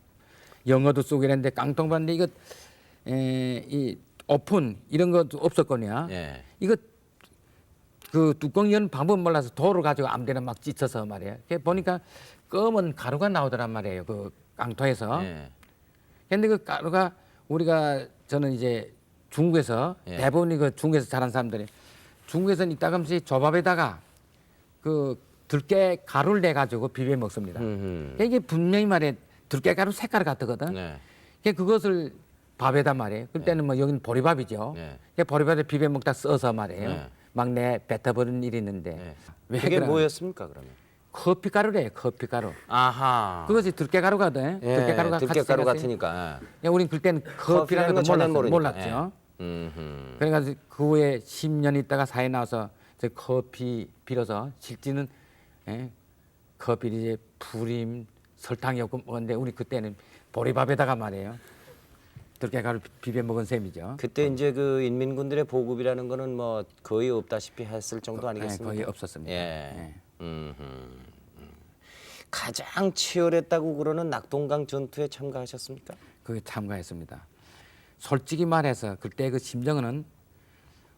영어도 쓰고 이랬는데 깡통 봤는데 이거 이 오픈 이런 것도 없었거든요. 예. 이거 그 뚜껑 연 방법 몰라서 돌을 가지고 암대를 막 찢어서 말이에요. 보니까 검은 가루가 나오더란 말이에요. 그 깡통에서. 예. 근데 그 가루가 우리가 저는 이제 중국에서 예. 대부분이 그 중국에서 자란 사람들이 중국에서는 이따금씩 조밥에다가 그 들깨 가루를 내 가지고 비벼 먹습니다. 이게 분명히 말해 들깨 가루 색깔 같거든. 네. 그것을 밥에다 말이에요. 그때는 뭐 여기는 보리밥이죠. 네. 보리밥에 비벼 먹다 써서 말이에요. 네. 막 내 뱉어버리는 일이 있는데 네. 왜 그게 그러나? 뭐였습니까 그러면? 커피 가루래요. 커피 가루. 아하. 그것이 들깨 가루거든. 예, 들깨 가루가 들깨가루 같이 같으니까. 야, 우린 그때는 커피라는 걸 전혀 몰랐죠. 음흠. 그래가지고 그 후에 10년 있다가 사회 나와서 저 커피 빌어서 실제는 커피 이제 불임 설탕이 없고 뭔데 우리 그때는 보리밥에다가 말이에요. 들깨가루 비벼 먹은 셈이죠. 그때 이제 그 인민군들의 보급이라는 거는 뭐 거의 없다시피 했을 정도 네, 아니겠습니까? 거의 없었습니다. 예. 네. 가장 치열했다고 그러는 낙동강 전투에 참가하셨습니까? 거기 참가했습니다. 솔직히 말해서 그때 그 심정은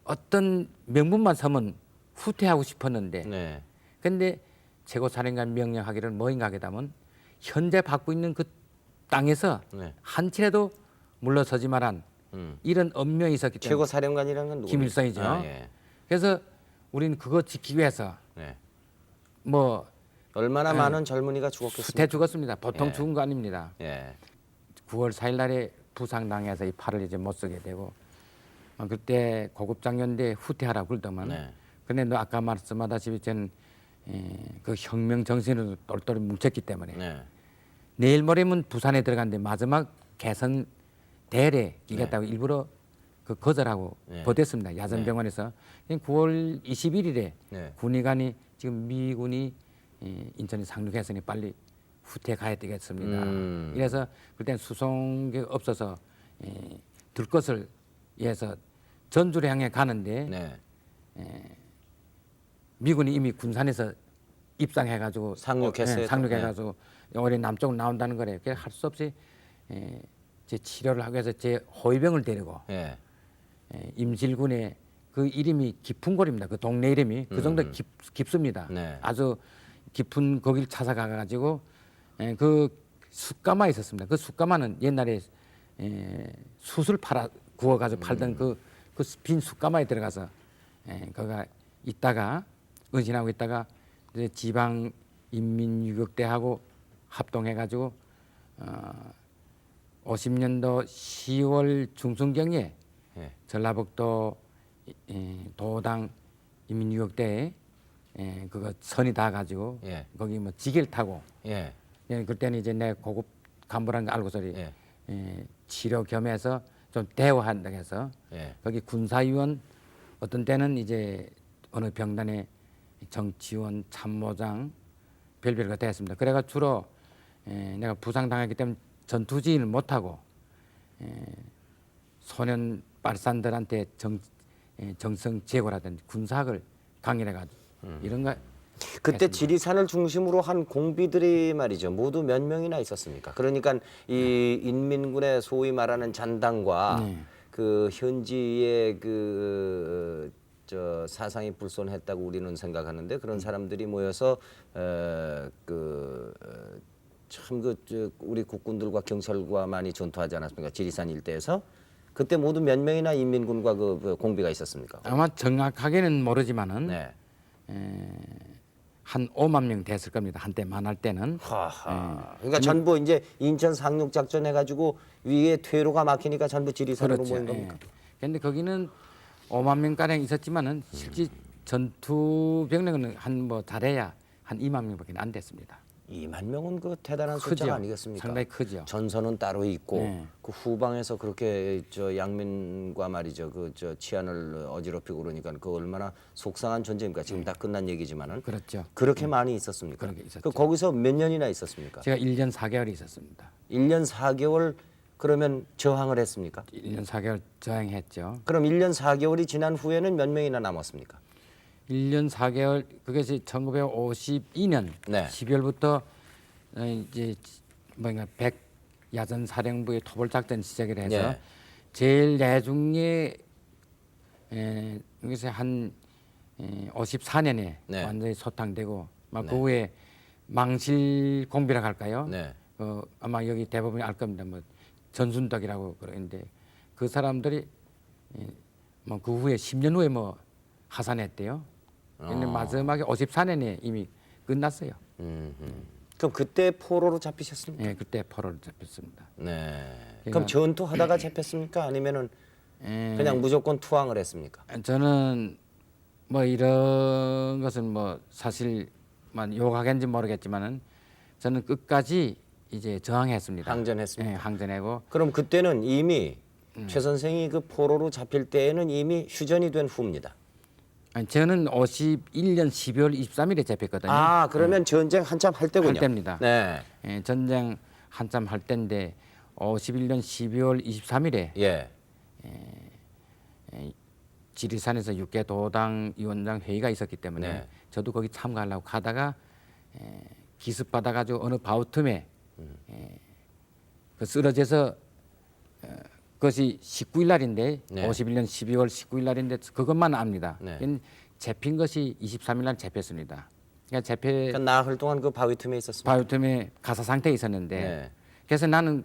어떤 명분만 서면 후퇴하고 싶었는데 네. 근데 최고사령관 명령하기를 뭐인가 하게다면 현재 받고 있는 그 땅에서 네. 한치라도 물러서지 말란 이런 엄명이 있었기 때문에 최고 사령관이라는 건 누구입니까? 김일성이죠. 아, 예. 그래서 우리는 그거 지키기 위해서 네. 뭐 얼마나 많은 젊은이가 죽었겠습니까? 후퇴 죽었습니다. 보통 예. 죽은 거 아닙니다. 예. 9월 4일 날에 부상당해서 이 팔을 이제 못 쓰게 되고 그때 고급장년대 후퇴하라고 그러더만 네. 근데 너 아까 말씀하다시피 저는 그 혁명 정신으로 똘똘히 뭉쳤기 때문에 네. 내일 모레면 부산에 들어갔는데 마지막 개선 대례 끼겠다고 일부러 그 거절하고 네. 버텼습니다. 야전병원에서 9월 21일에 네. 군의관이 지금 미군이 인천에 상륙했으니 빨리 후퇴 가야 되겠습니다. 이래서 그때는 수송기 없어서 들것을 위해서 전주를 향해 가는데 네. 미군이 이미 군산에서 입상해가지고 상륙했어요. 상륙해가지고 올해 남쪽으로 나온다는 거래요. 그래서 할 수 없이 제 치료를 하기 위해서 제 호위병을 데리고 예. 임실군의 그 이름이 깊은 골입니다. 그 동네 이름이 그 정도 깊습니다. 네. 아주 깊은 거기를 찾아가가지고 그 숯가마 있었습니다. 그 숯가마는 옛날에 숯을 구워가지고 팔던 그 빈 숯가마에 들어가서 거기가 있다가 은신하고 있다가 이제 지방 인민유격대하고 합동해가지고 50년도 10월 중순경에 예. 전라북도 도당 인민유격대에 그거 선이 다 가지고 예. 거기 뭐 지게를 타고 예. 그때는 이제 내 고급 간부라는 거 알고서리 예. 치료 겸해서 좀 대화한다고 해서 예. 거기 군사위원 어떤 때는 이제 어느 병단에 정치원 참모장 별별가 되었습니다. 그래가 주로 내가 부상당했기 때문에 전투지휘를 못하고 소년 빨산들한테 정성 제고라든지 군사학을 강의해가지고 이런 거 그때 했습니다. 지리산을 중심으로 한 공비들이 말이죠. 모두 몇 명이나 있었습니까? 그러니까 이 인민군의 소위 말하는 잔당과 네. 그 현지의 저 사상이 불손했다고 우리는 생각하는데 그런 사람들이 모여서 우리 국군들과 경찰과 많이 전투하지 않았습니까? 지리산 일대에서 그때 모두 몇 명이나 인민군과 그 공비가 있었습니까? 아마 정확하게는 모르지만은 네. 한 5만 명 됐을 겁니다. 한때 만할 때는. 하하. 그러니까 전부 이제 인천 상륙 작전 해가지고 위에 퇴로가 막히니까 전부 지리산으로 그렇죠. 모인 겁니까? 그런데 거기는 5만 명 가량 있었지만은 실제 전투 병력은 한 뭐 잘해야 한 2만 명밖에 안 됐습니다. 2만 명은 그 대단한 크죠. 숫자가 아니겠습니까? 상당히 크죠. 전선은 따로 있고 네. 그 후방에서 그렇게 저 양민과 말이죠 그 저 치안을 어지럽히고 그러니까 그 얼마나 속상한 존재입니까? 지금 다 끝난 얘기지만은 그렇죠. 그렇게 많이 있었습니까? 그렇게 있었죠. 그 거기서 몇 년이나 있었습니까? 제가 1년 4개월이 있었습니다. 1년 4개월 그러면 저항을 했습니까? 1년 4개월 저항했죠. 그럼 1년 4개월이 지난 후에는 몇 명이나 남았습니까? 1년 4개월 그것이 1952년 네. 12월부터 이제 뭔가 백 야전 사령부의 토벌 작전 시작을 해서 네. 제일 내중에 여기서 한 54년에 네. 완전히 소탕되고 막 네. 그 후에 망실 공비라고 할까요? 네. 아마 여기 대부분이 알 겁니다. 뭐 전순덕이라고 그러는데 그 사람들이 뭐 그 후에 10년 후에 뭐 하산했대요. 근데 마지막에 54년에 이미 끝났어요. 그럼 그때 포로로 잡히셨습니까? 예, 그때 포로를 잡혔습니다. 네. 그러니까- 그럼 전투하다가 잡혔습니까? 아니면은 그냥 무조건 투항을 했습니까? 저는 뭐 이런 것은 뭐 사실만 욕하겠는지 모르겠지만은 저는 끝까지 이제 저항했습니다. 항전했습니다. 예, 항전하고 그럼 그때는 이미 최 선생이 그 포로로 잡힐 때에는 이미 휴전이 된 후입니다. 저는 51년 12월 23일에 잡혔거든요. 아, 그러면 전쟁 한참 할 때군요. 할 때입니다. 네. 전쟁 한참 할 때인데 51년 12월 23일에 예. 지리산에서 6개 도당 위원장 회의가 있었기 때문에 네. 저도 거기 참가하려고 가다가 기습 받아가지고 어느 바우 틈에 그 쓰러져서 그것이 19일 날인데 네. 51년 12월 19일 날인데 그것만 압니다. 네. 잡힌 것이 23일 날 잡혔습니다. 그러니까 잡혀 그러니까 나흘 동안 그 바위 틈에 있었습니다. 바우 틈에 가사 상태에 있었는데 네. 그래서 나는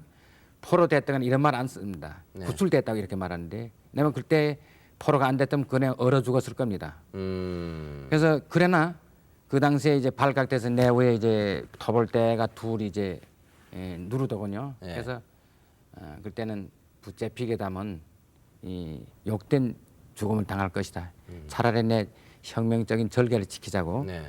포로 됐다거나 이런 말 안 씁니다. 네. 구출됐다고 이렇게 말하는데 내가 그때 포로가 안 됐다면 그냥 얼어 죽었을 겁니다. 그래서 그러나 그 당시에 이제 발각돼서 내후에 이제 터볼대가 둘이 이제 누르더군요. 네. 그래서 그때는 붙잡히게 되면 이 욕된 죽음을 당할 것이다. 차라리 내 혁명적인 절개를 지키자고 네.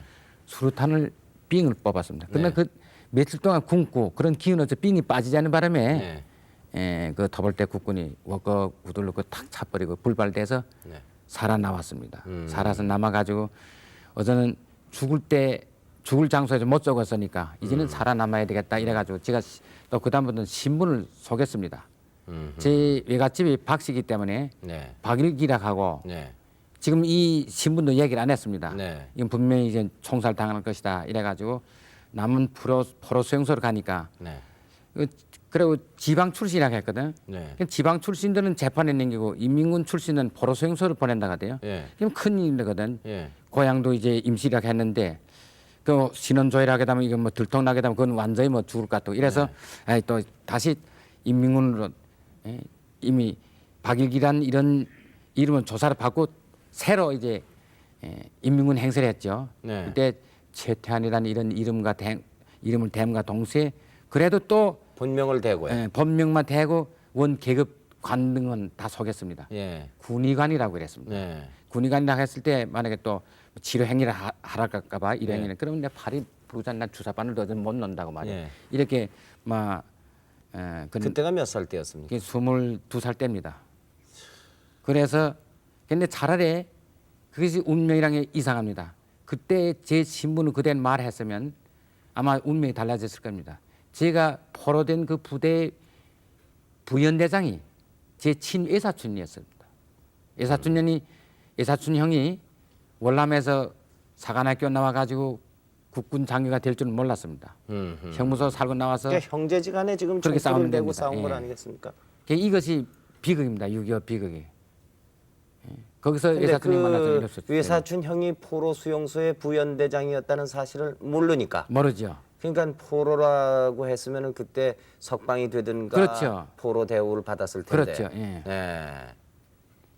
수류탄을 빙을 뽑았습니다. 근데 네. 그 며칠 동안 굶고 그런 기운에서 빙이 빠지지 않는 바람에 네. 그 터벌대 국군이 워커 우들로 탁 차버리고 불발돼서 네. 살아나왔습니다. 살아서 남아가지고 어제는 죽을 장소에서 못 죽었으니까 이제는 살아남아야 되겠다 이래가지고 제가 또 그다음부터는 신분을 속였습니다. 제 외갓집이 박씨이기 때문에 네. 박일기라고 하고 네. 지금 이 신분도 얘기를 안 했습니다. 네. 이건 분명히 이제 총살 당할 것이다 이래가지고 남은 포로 수용소로 가니까 네. 그리고 지방 출신이라고 했거든. 네. 그럼 지방 출신들은 재판에 넘기고 인민군 출신은 포로 수용소를 보낸다고 하대요. 예. 그럼 큰일이거든. 예. 고향도 이제 임시라고 했는데 그 신원조회하게 되면 이건 뭐 들통나게 되면 그건 완전히 뭐 죽을 것 같고 이래서 아이, 또 다시 인민군으로 이미 박일기란 이런 이름은 조사를 받고 새로 이제 인민군 행세를 했죠. 네. 그때 최태환이라는 이런 이름을 대문과 동시에 그래도 또 본명을 대고요. 본명만 대고 원 계급 관등은 다 속였습니다. 예. 군의관이라고 그랬습니다. 네. 군의관이라고 했을 때 만약에 또 치료 행위를 하랄까봐 이런 행위는 그러면 내 팔이 부르잖아. 난 주사바늘 넣어도 못 넣는다고 말이야. 예. 이렇게 막 그때가 몇 살 때였습니까? 22살 때입니다. 그래서 근데 차라리 그것이 운명이라는 게 이상합니다. 그때 제 신분을 그대로 말했으면 아마 운명이 달라졌을 겁니다. 제가 포로된 그 부대 부연대장이 제 친외사촌이었습니다. 외사촌 형이 월남에서 사관학교 나와가지고 국군 장교가 될 줄은 몰랐습니다. 형무소 살고 나와서 그러니까 형제지간에 지금 그렇게 총소리를 싸우면 내고 됩니다. 싸운 건 예. 아니겠습니까? 이것이 비극입니다. 6.25 비극이. 거기서 근데 외사촌이 만나서 그 이랬었죠. 외사촌 형이 포로 수용소의 부연대장이었다는 사실을 모르니까. 모르죠. 그러니까 포로라고 했으면은 그때 석방이 되든가 그렇죠. 포로 대우를 받았을 텐데. 그렇죠. 예. 네.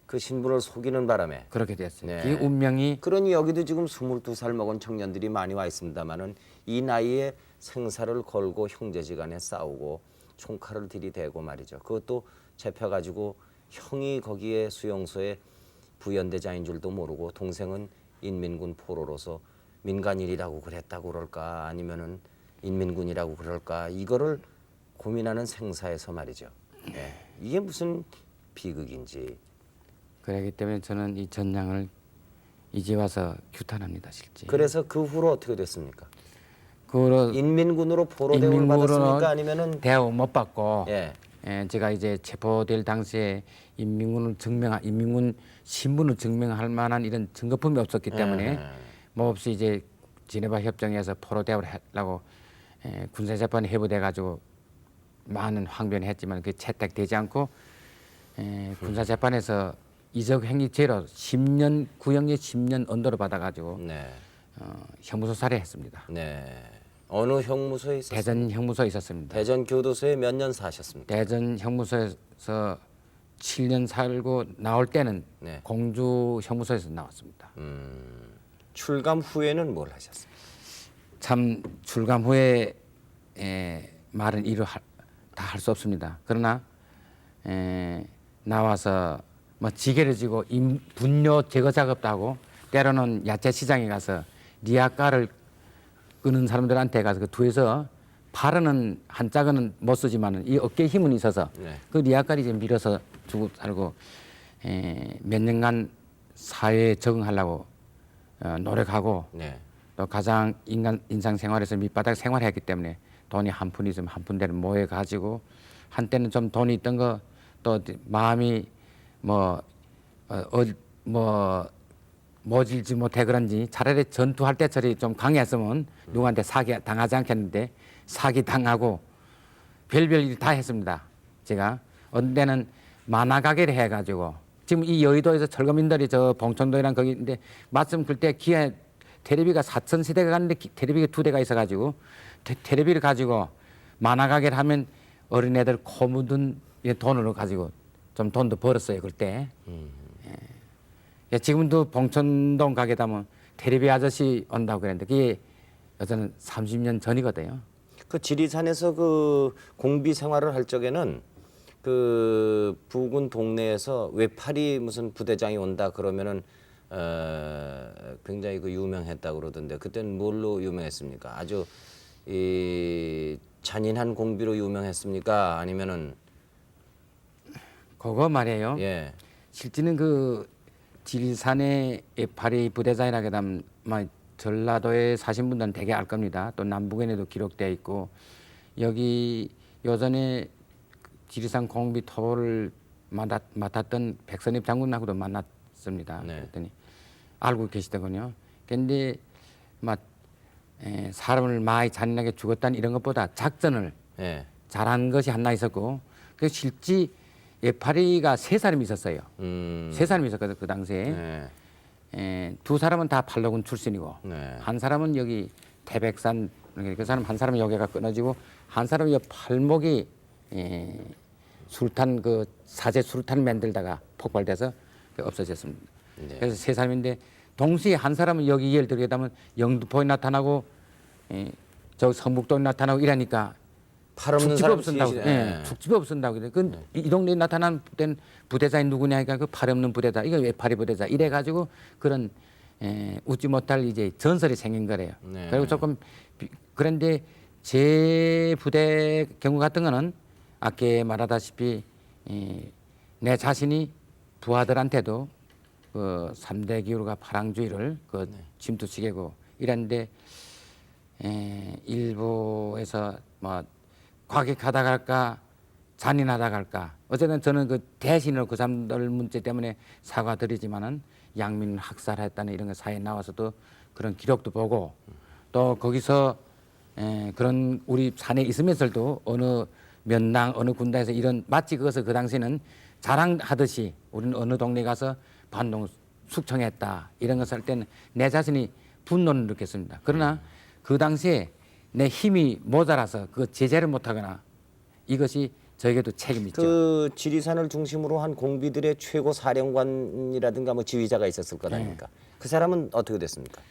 그 신분을 속이는 바람에. 그렇게 됐어요. 네. 이 운명이 그러니 여기도 지금 22살 먹은 청년들이 많이 와 있습니다만은 이 나이에 생사를 걸고 형제지간에 싸우고 총칼을 들이대고 말이죠. 그것도 잡혀가지고 형이 거기에 수용소에 부연대장인 줄도 모르고 동생은 인민군 포로로서 민간인이라고 그랬다고 그럴까 아니면은 인민군이라고 그럴까 이거를 고민하는 생사에서 말이죠. 예. 이게 무슨 비극인지. 그렇기 때문에 저는 이 전량을 이제 와서 규탄합니다, 실제. 그래서 그 후로 어떻게 됐습니까? 그로 인민군으로 포로 대우를 인민군으로 받았습니까? 아니면은 대우 못 받고 예. 제가 이제 체포될 당시에 인민군 신분을 증명할 만한 이런 증거품이 없었기 때문에 뭐 없이 이제 지네바 협정에서 포로 대우를 하려고 군사 재판이 회부돼 가지고 많은 항변을 했지만 그게 채택되지 않고 군사 재판에서 이적 행위죄로 10년 구형에 10년 언도를 받아 가지고 네. 형무소 살해했습니다. 네. 어느 형무소에 있었습니까? 대전 형무소에 있었습니다. 대전 교도소에 몇 년 사셨습니까? 대전 형무소에서 7년 살고 나올 때는 네. 공주 형무소에서 나왔습니다. 출감 후에는 뭘 하셨습니까? 참 출감 후에 말은 이루 다 할 수 없습니다. 그러나 나와서 뭐 지게를 지고 분뇨 제거 작업도 하고 때로는 야채 시장에 가서 리아카를 끄는 사람들한테 가서 그 뒤에서 팔은 한짝은 못 쓰지만은 이 어깨에 힘은 있어서 네. 그 리아카를 이제 밀어서 주고 살고 몇 년간 사회에 적응하려고 노력하고 네. 또 가장 인상 생활에서 밑바닥 생활했기 때문에 돈이 한 푼 있으면 한 푼대를 모여 가지고 한때는 좀 돈이 있던 거 또 마음이 뭐 모질지 못해 그런지 차라리 전투할 때처럼 좀 강했으면 누구한테 사기 당하지 않겠는데 사기 당하고 별별 일 다 했습니다. 제가 어느 때는 만화 가게를 해가지고 지금 이 여의도에서 철거민들이 저 봉천동이랑 거기인데 말씀 그때 기아 테레비가 4,000세대가 갔는데 테레비가 2대가 있어가지고 테레비를 가지고 만화 가게를 하면 어린애들 코 묻은 돈으로 가지고 좀 돈도 벌었어요 그때. 예, 지금도 봉천동 가게 가면 테레비 아저씨 온다고 그랬는데 그게 여전히 30년 전이거든요. 그 지리산에서 그 공비 생활을 할 적에는 그 부근 동네에서 외파리 무슨 부대장이 온다 그러면은 굉장히 그 유명했다 그러던데 그때는 뭘로 유명했습니까? 아주 이 잔인한 공비로 유명했습니까? 아니면은 그거 말이에요. 예. 실제는 그 지리산의 외파리 부대장이라게 되면 전라도에 사신 분들은 되게 알 겁니다. 또 남북에도 기록되어 있고 여기 요전에 지리산 공비 토벌을 맡았던 백선입 장군하고도 만났습니다. 네. 그랬더니 알고 계시더군요. 그런데 사람을 많이 잔인하게 죽었다는 이런 것보다 작전을 예. 잘한 것이 하나 있었고 그 실제 외파리가 3사람이 있었어요. 3사람이 있었거든 그 당시에. 네. 2사람은 다 팔로군 출신이고 네. 한 사람은 여기 태백산 그 사람 한 사람은 여기가 끊어지고 한 사람은 이 팔목이 술탄 그 사제 술탄 만들다가 폭발돼서 없어졌습니다. 네. 그래서 3사람인데 동시에 한 사람은 여기 예를 들게 되면 영등포에 나타나고 저 성북동에 나타나고 이러니까 팔 없는 축집이 사람 없앤다고, 시시- 예, 축집이 없앤다고 그래. 이 동네에 나타난 부대장이 누구냐 하니까 그 팔 없는 부대자, 이거 외파리 부대자 이래 가지고 그런 웃지 못할 이제 전설이 생긴 거래요. 네. 그리고 조금 그런데 제 부대 경우 같은 거는 아까 말하다시피 내 자신이 부하들한테도 그 3대 기울과 파랑주의를 그 침투시키고 이랬는데 일부에서 뭐 과격하다 갈까 잔인하다 갈까 어쨌든 저는 그 대신으로 그 사람들 문제 때문에 사과드리지만은 양민을 학살했다는 이런 거 사회에 나와서도 그런 기록도 보고 또 거기서 그런 우리 산에 있으면서도 어느 면당 어느 군단에서 이런 마치 그것을 그 당시에는 자랑하듯이 우리는 어느 동네 가서 반동 숙청했다 이런 것을 할 때는 내 자신이 분노를 느꼈습니다. 그러나 그 당시에 내 힘이 모자라서 그 제재를 못하거나 이것이 저에게도 책임이 있죠. 그 지리산을 중심으로 한 공비들의 최고 사령관이라든가 뭐 지휘자가 있었을 거 아닙니까? 그 사람은 어떻게 됐습니까?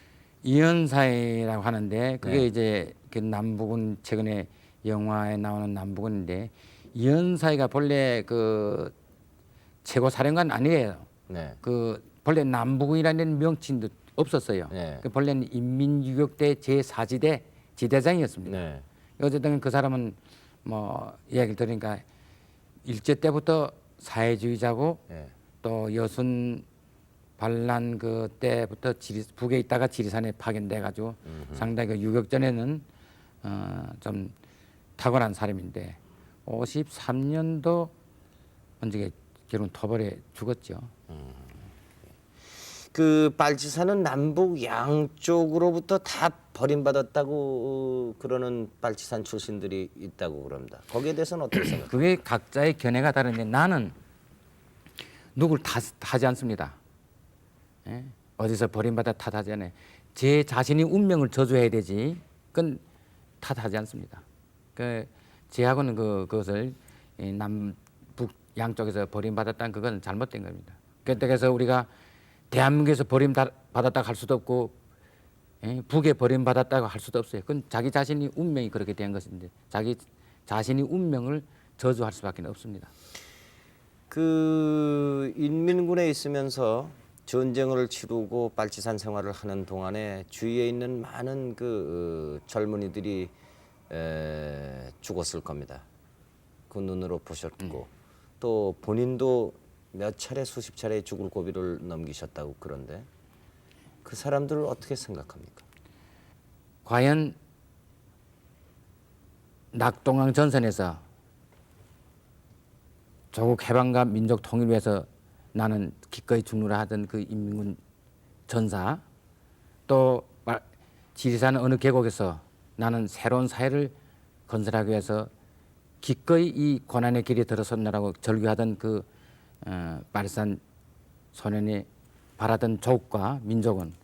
이연사이라고 하는데 그게 네. 이제 그 남북은 최근에 영화에 나오는 남북은인데 이연사이가 본래 그 최고 사령관 아니에요. 네. 그 본래 남북이라는 명칭도 없었어요. 네. 그 본래는 인민유격대 제4지대 지대장이었습니다. 네. 어쨌든 그 사람은 뭐 이야기를 들으니까 일제 때부터 사회주의자고 네. 또 여순 반란 그 때부터 북에 있다가 지리산에 파견돼 가지고 상당히 그 유격전에는 좀 탁월한 사람인데 53년도 언제 결혼 토벌에 죽었죠. 그 빨치산은 남북 양쪽으로부터 다 버림받았다고 그러는 빨치산 출신들이 있다고 그럽니다. 거기에 대해서는 어떻게 생각하세요? 그게 각자의 견해가 다른데 나는 누굴 탓하지 않습니다. 예? 어디서 버림받아 탓하지 않아요. 제 자신이 운명을 저주해야 되지 그건 탓하지 않습니다. 그 제하고는 그것을 남북 양쪽에서 버림받았다는 그건 잘못된 겁니다. 그래서 우리가 대한민국에서 버림받았다고 할 수도 없고 북에 버림받았다고 할 수도 없어요. 그건 자기 자신이 운명이 그렇게 된 것인데 자기 자신이 운명을 저주할 수밖에 없습니다. 그 인민군에 있으면서 전쟁을 치르고 빨치산 생활을 하는 동안에 주위에 있는 많은 그 젊은이들이 죽었을 겁니다. 그 눈으로 보셨고 또 본인도 몇 차례 수십 차례 죽을 고비를 넘기셨다고 그런데 그 사람들을 어떻게 생각합니까? 과연 낙동강 전선에서 조국 해방과 민족 통일을 위해서 나는 기꺼이 죽노라 하던 그 인민군 전사, 또 지리산 어느 계곡에서 나는 새로운 사회를 건설하기 위해서 기꺼이 이 고난의 길에 들어섰나라고 절규하던 그 말산 소년이 바라던 조국과 민족은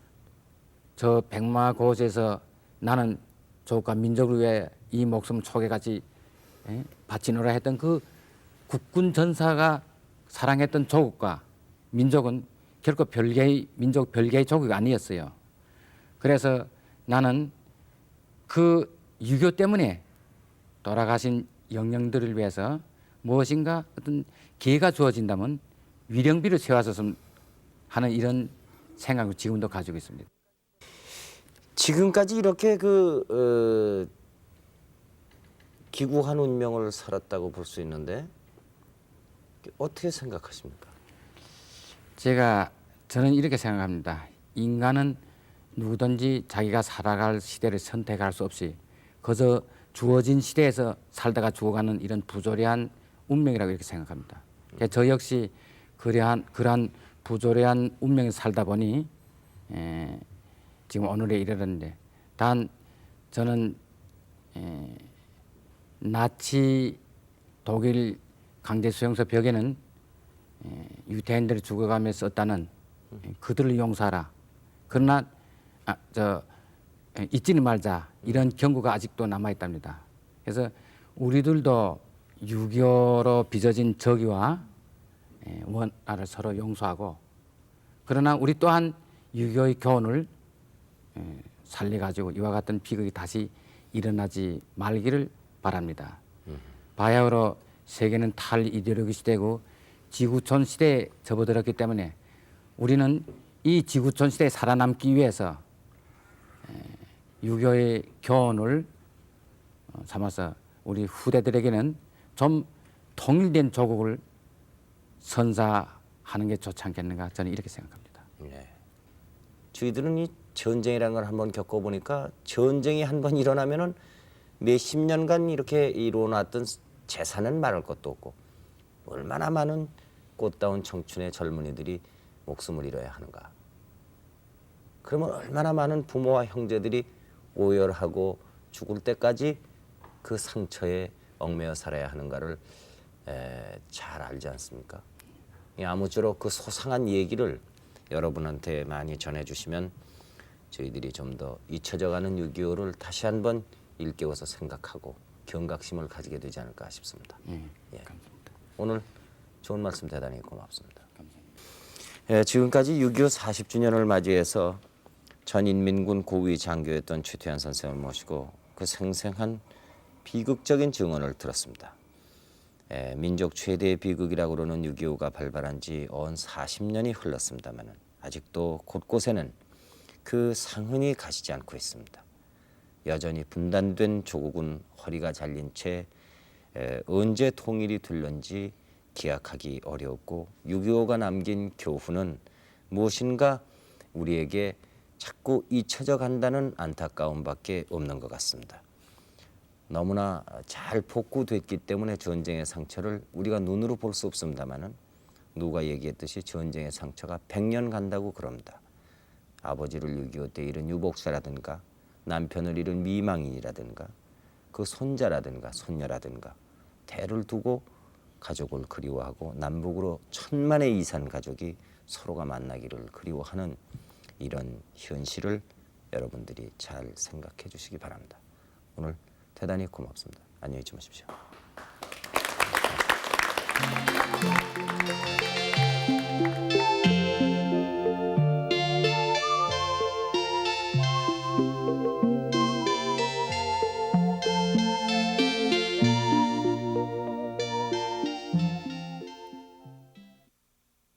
저 백마 고지에서 나는 조국과 민족을 위해 이 목숨 초계까지 바치노라 했던 그 국군 전사가 사랑했던 조국과 민족은 결코 별개의 민족 별개의 조국이 아니었어요. 그래서 나는 그 유교 때문에 돌아가신 영령들을 위해서 무엇인가 어떤 기회가 주어진다면 위령비를 세워서 하는 이런 생각을 지금도 가지고 있습니다. 지금까지 이렇게 기구한 운명을 살았다고 볼 수 있는데 어떻게 생각하십니까? 저는 이렇게 생각합니다. 인간은 누구든지 자기가 살아갈 시대를 선택할 수 없이 그저 주어진 시대에서 살다가 죽어가는 이런 부조리한 운명이라고 이렇게 생각합니다. 저 역시 그러한 부조리한 운명에 살다 보니 지금 오늘에 이르렀는데, 단 저는 나치 독일 강제 수용소 벽에는 유태인들이 죽어가며 썼다는 그들을 용서하라. 그러나 잊지는 말자, 이런 경고가 아직도 남아 있답니다. 그래서 우리들도 유교로 빚어진 적의와 원한을 서로 용서하고, 그러나 우리 또한 유교의 교훈을 살려가지고 이와 같은 비극이 다시 일어나지 말기를 바랍니다. 바야흐로 세계는 탈이데올로기 시대고 지구촌 시대에 접어들었기 때문에 우리는 이 지구촌 시대에 살아남기 위해서 유교의 교훈을 삼아서 우리 후대들에게는 좀 통일된 조국을 선사하는 게 좋지 않겠는가, 저는 이렇게 생각합니다. 네. 저희들은 이 전쟁이라는 걸 한번 겪어보니까 전쟁이 한번 일어나면은 몇십 년간 이렇게 이루어놨던 재산은 말할 것도 없고 얼마나 많은 꽃다운 청춘의 젊은이들이 목숨을 잃어야 하는가. 그러면 얼마나 많은 부모와 형제들이 오열하고 죽을 때까지 그 상처에 얽매여 살아야 하는가를 잘 알지 않습니까? 아무쪼록 그 소상한 얘기를 여러분한테 많이 전해주시면 저희들이 좀 더 잊혀져가는 6.25를 다시 한번 일깨워서 생각하고 경각심을 가지게 되지 않을까 싶습니다. 예. 감사합니다. 오늘 좋은 말씀 대단히 고맙습니다. 감사합니다. 지금까지 6.25 40주년을 맞이해서 전인민군 고위 장교였던 최태환 선생을 모시고 그 생생한 비극적인 증언을 들었습니다. 민족 최대의 비극이라고 그러는 6.25가 발발한 지 언 40년이 흘렀습니다만 아직도 곳곳에는 그 상흔이 가시지 않고 있습니다. 여전히 분단된 조국은 허리가 잘린 채 언제 통일이 될런지 기약하기 어렵고 6.25가 남긴 교훈은 무엇인가 우리에게 자꾸 잊혀져 간다는 안타까움밖에 없는 것 같습니다. 너무나 잘 복구됐기 때문에 전쟁의 상처를 우리가 눈으로 볼 수 없습니다만 누가 얘기했듯이 전쟁의 상처가 100년 간다고 그럽니다. 아버지를 6.25 때 잃은 유복사라든가 남편을 잃은 미망인이라든가 그 손자라든가 손녀라든가 대를 두고 가족을 그리워하고 남북으로 천만의 이산 가족이 서로가 만나기를 그리워하는 이런 현실을 여러분들이 잘 생각해 주시기 바랍니다. 오늘 대단히 고맙습니다. 안녕히 주무십시오.